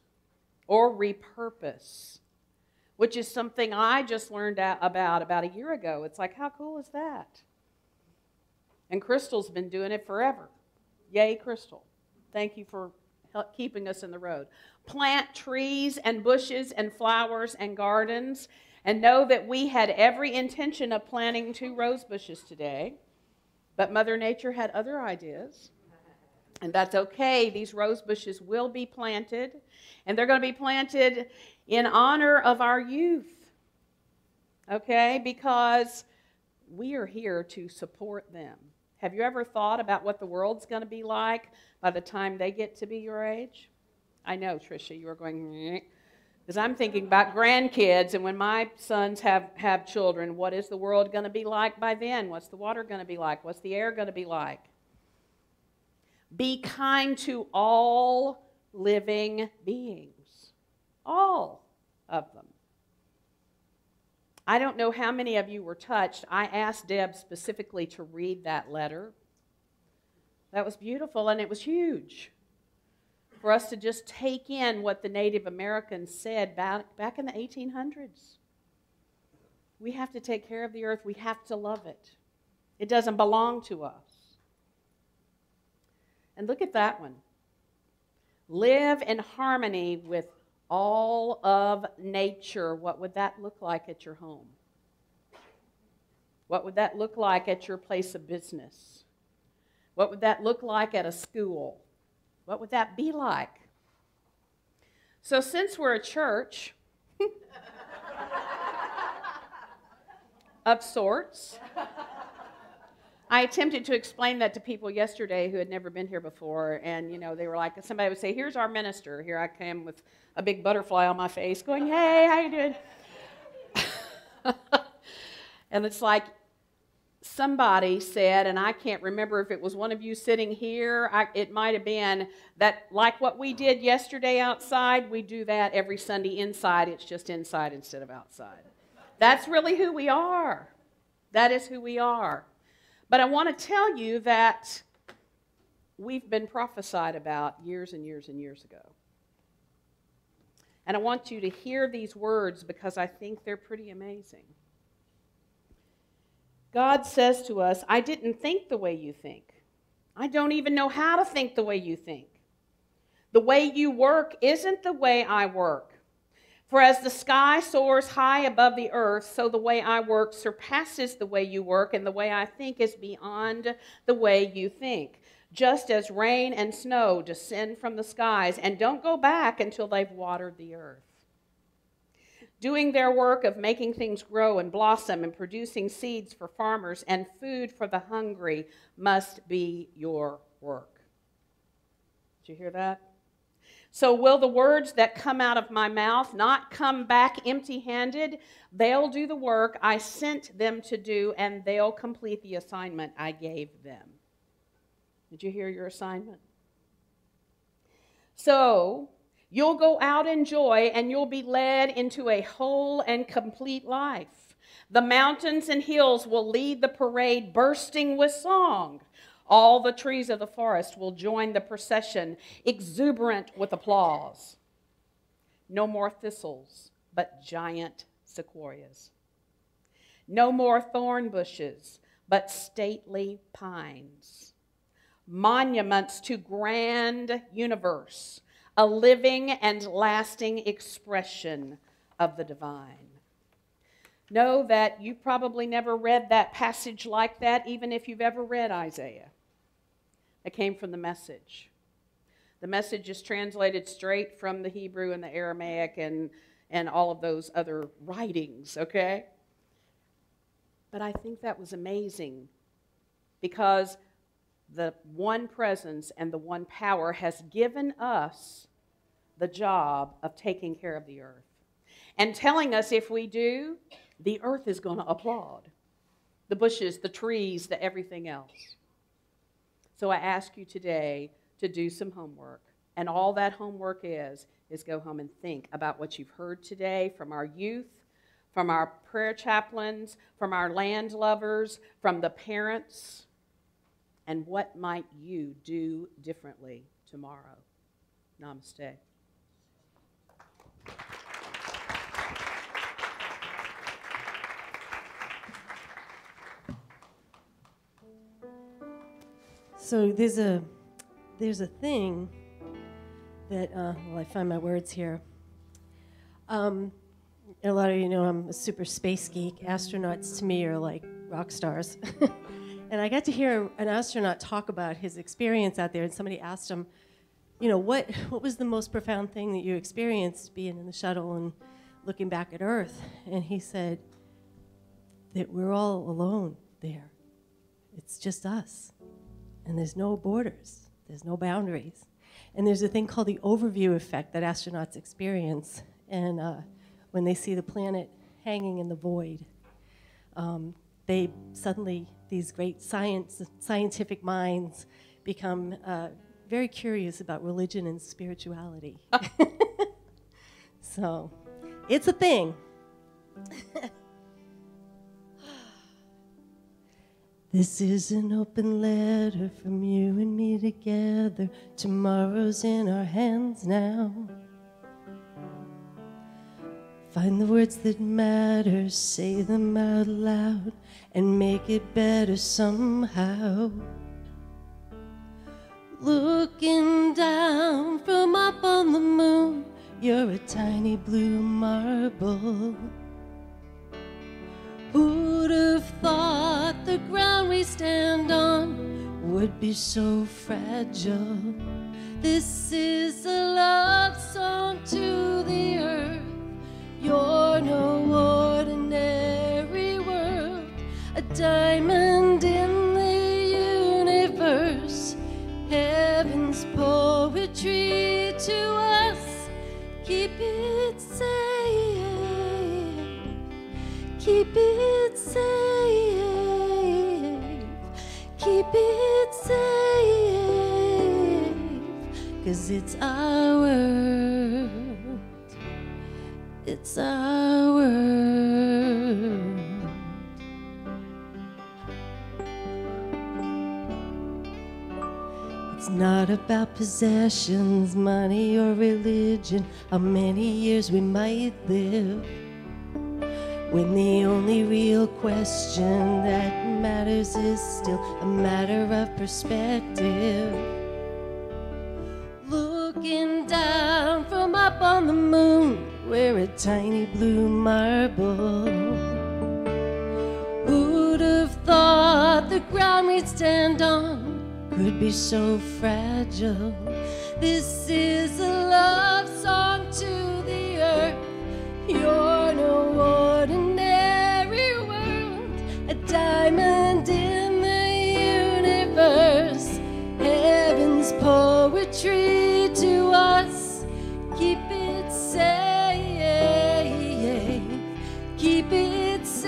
or repurpose, which is something I just learned about a year ago. It's like, how cool is that? And Crystal's been doing it forever. Yay, Crystal. Thank you for keeping us in the road. Plant trees and bushes and flowers and gardens, and know that we had every intention of planting 2 rose bushes today, but Mother Nature had other ideas. And that's okay. These rose bushes will be planted, and they're going to be planted in honor of our youth. Okay? Because we are here to support them. Have you ever thought about what the world's going to be like by the time they get to be your age? I know, Tricia, you are going, because I'm thinking about grandkids, and when my sons have children, what is the world going to be like by then? What's the water going to be like? What's the air going to be like? Be kind to all living beings. All of them. I don't know how many of you were touched. I asked Deb specifically to read that letter. That was beautiful, and it was huge for us to just take in what the Native Americans said back in the 1800s. We have to take care of the earth. We have to love it. It doesn't belong to us. And look at that one. Live in harmony with all of nature. What would that look like at your home? What would that look like at your place of business? What would that look like at a school? What would that be like? So since we're a church of sorts, I attempted to explain that to people yesterday who had never been here before, and they were like, somebody would say, here's our minister. Here I came with a big butterfly on my face going, hey, how you doing? And it's like somebody said, and I can't remember if it was one of you sitting here, it might have been, that like what we did yesterday outside, we do that every Sunday inside. It's just inside instead of outside. That's really who we are. That is who we are. But I want to tell you that we've been prophesied about years and years and years ago. And I want you to hear these words because I think they're pretty amazing. God says to us, I didn't think the way you think. I don't even know how to think the way you think. The way you work isn't the way I work. For as the sky soars high above the earth, so the way I work surpasses the way you work, and the way I think is beyond the way you think. Just as rain and snow descend from the skies and don't go back until they've watered the earth. Doing their work of making things grow and blossom and producing seeds for farmers and food for the hungry must be your work. Did you hear that? So will the words that come out of my mouth not come back empty-handed? They'll do the work I sent them to do, and they'll complete the assignment I gave them. Did you hear your assignment? So you'll go out in joy, and you'll be led into a whole and complete life. The mountains and hills will lead the parade, bursting with song. All the trees of the forest will join the procession, exuberant with applause. No more thistles, but giant sequoias. No more thorn bushes, but stately pines. Monuments to grand universe, a living and lasting expression of the divine. Know that you probably never read that passage like that, even if you've ever read Isaiah. It came from the Message. The Message is translated straight from the Hebrew and the Aramaic and all of those other writings, okay? But I think that was amazing because the one presence and the one power has given us the job of taking care of the earth and telling us if we do, the earth is going to applaud. The bushes, the trees, the everything else. So I ask you today to do some homework. And all that homework is go home and think about what you've heard today from our youth, from our prayer chaplains, from our land lovers, from the parents. And what might you do differently tomorrow? Namaste. So there's a thing that, well, I find my words here. A lot of you know I'm a super space geek. Astronauts to me are like rock stars. And I got to hear an astronaut talk about his experience out there, and somebody asked him, you know, what was the most profound thing that you experienced being in the shuttle and looking back at Earth? And he said that we're all alone there. It's just us. And there's no borders. There's no boundaries. And there's a thing called the overview effect that astronauts experience. And when they see the planet hanging in the void, they suddenly, these great scientific minds become very curious about religion and spirituality. So, it's a thing. This is an open letter from you and me together. Tomorrow's in our hands now. Find the words that matter, say them out loud, and make it better somehow. Looking down from up on the moon, you're a tiny blue marble. Who'd have thought the ground we stand on would be so fragile? This is a love song to the earth. You're no ordinary world, a diamond in the universe. Heaven's poetry to us. Keep it safe, keep it safe, keep it safe, 'cause it's our world. It's our world. It's not about possessions, money, or religion, how many years we might live, when the only real question that matters is still a matter of perspective. Looking down from up on the moon, we're a tiny blue marble. Who'd have thought the ground we'd stand on could be so fragile? This is a love song to the earth. You're no ordinary world, a diamond in the universe. Heaven's poetry to us. Keep it safe. Keep it safe,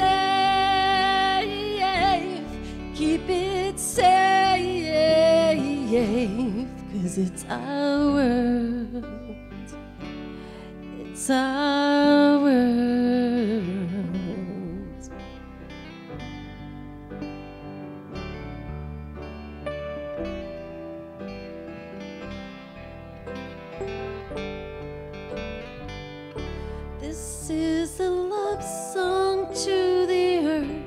keep it safe, 'cause it's our world, it's our world. This is a love song to the earth.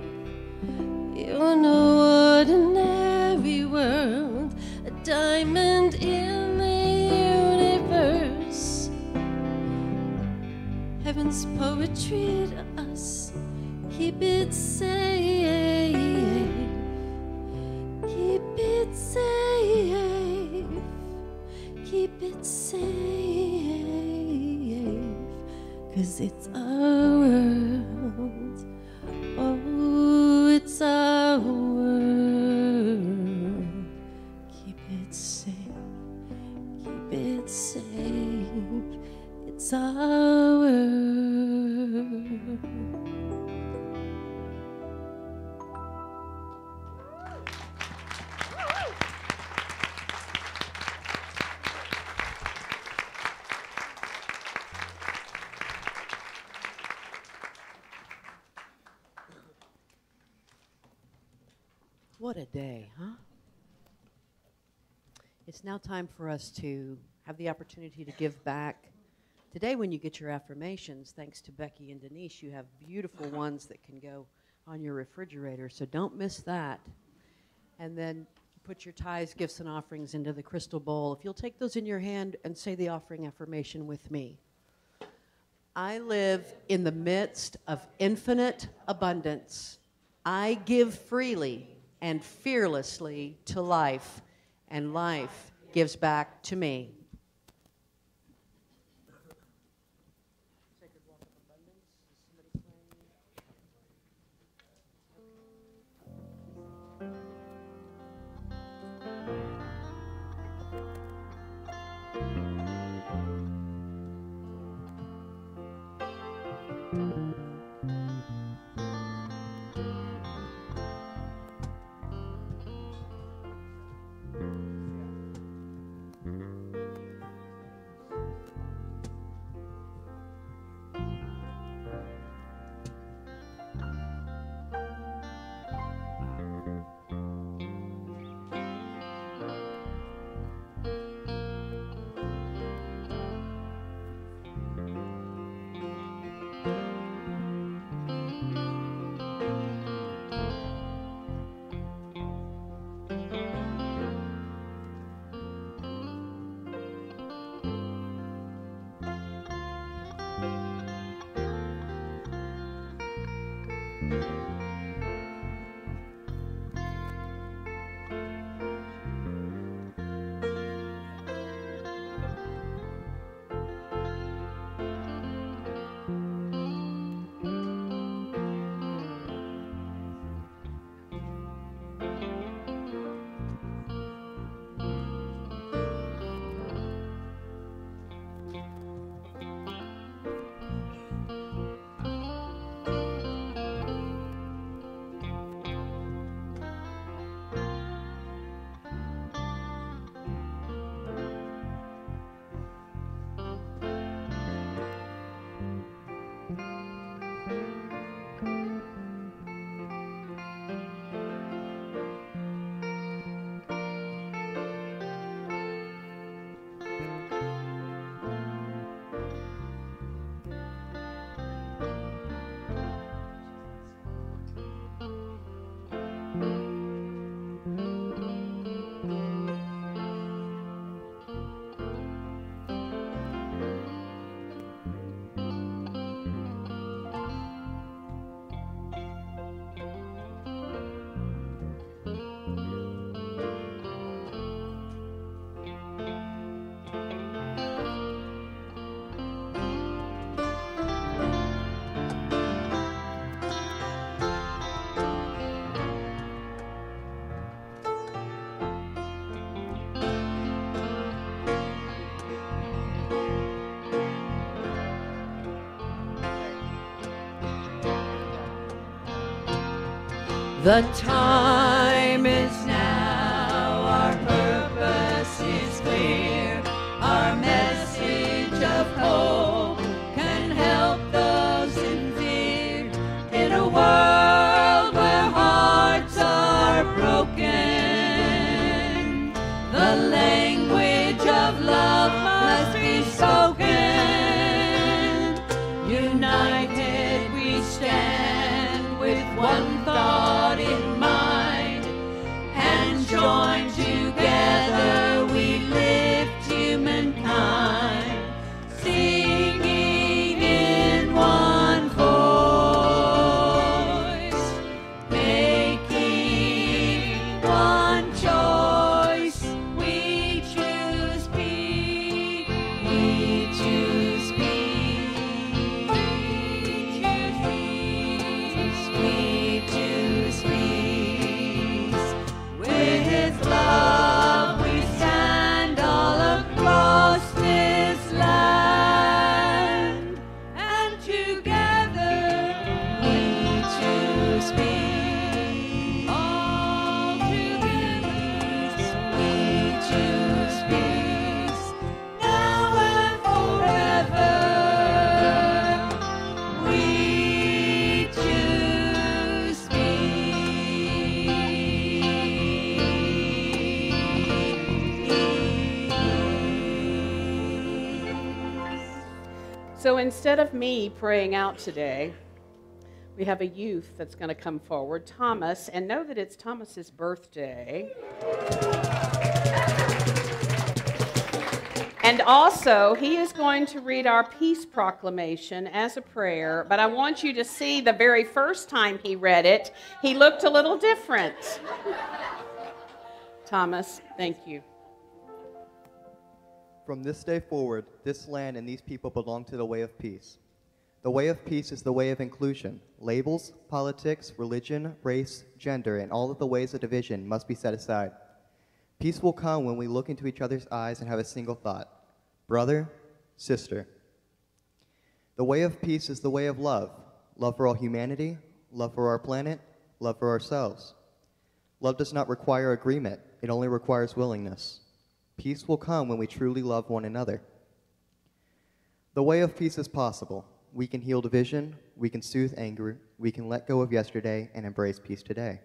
You're no ordinary world, a diamond in the universe. Heaven's poetry to us. Keep it safe, keep it safe, keep it safe, 'cause it's our world. Oh, it's our world. Keep it safe, keep it safe. It's our world. What a day, huh? It's now time for us to have the opportunity to give back. Today, when you get your affirmations, thanks to Becky and Denise, you have beautiful ones that can go on your refrigerator, so don't miss that. And then put your tithes, gifts, and offerings into the crystal bowl. If you'll take those in your hand and say the offering affirmation with me. I live in the midst of infinite abundance. I give freely and fearlessly to life, and life gives back to me. The time is now, our purpose is clear, our message of hope can help those in fear. In a world where hearts are broken, the language of love must be spoken. United we stand with one thought in mind, and joined together we lift humankind, singing in one voice, making one choice. We choose peace, we choose peace, we choose peace. With love we stand all across this land, and together we choose peace. All together we choose peace. Now and forever we choose So instead of me praying out today, We have a youth that's going to come forward, Thomas, and know that it's Thomas's birthday. And also, he is going to read our peace proclamation as a prayer, but I want you to see the very first time he read it, he looked a little different. Thomas, thank you. From this day forward, this land and these people belong to the way of peace. The way of peace is the way of inclusion. Labels, politics, religion, race, gender, and all of the ways of division must be set aside. Peace will come when we look into each other's eyes and have a single thought. Brother, sister. The way of peace is the way of love. Love for all humanity, love for our planet, love for ourselves. Love does not require agreement. It only requires willingness. Peace will come when we truly love one another. The way of peace is possible. We can heal division, we can soothe anger, we can let go of yesterday and embrace peace today.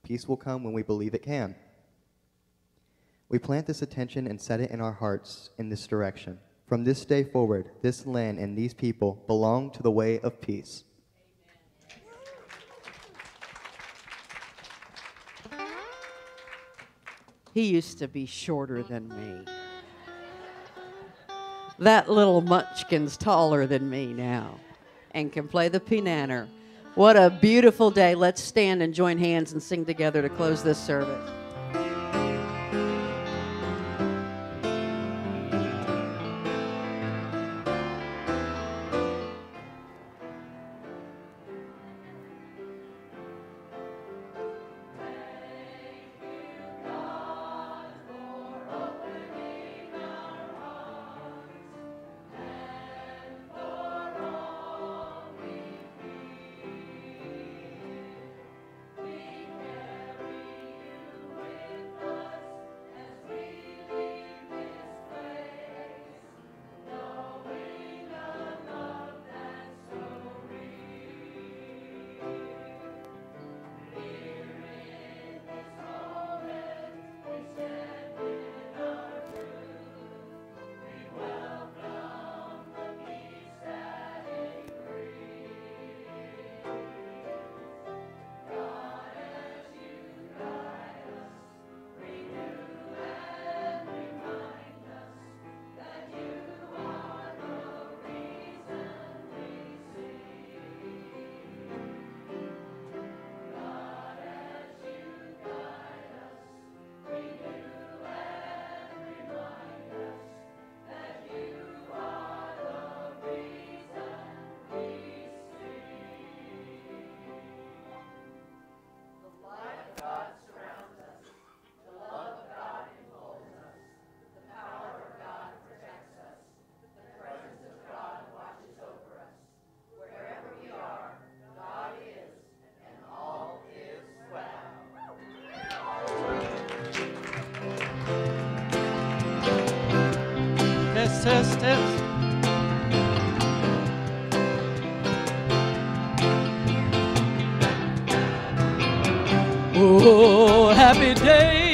Peace will come when we believe it can. We plant this attention and set it in our hearts in this direction. From this day forward, this land and these people belong to the way of peace. He used to be shorter than me. That little munchkin's taller than me now and can play the piano. What a beautiful day. Let's stand and join hands and sing together to close this service. Test. Oh, happy day.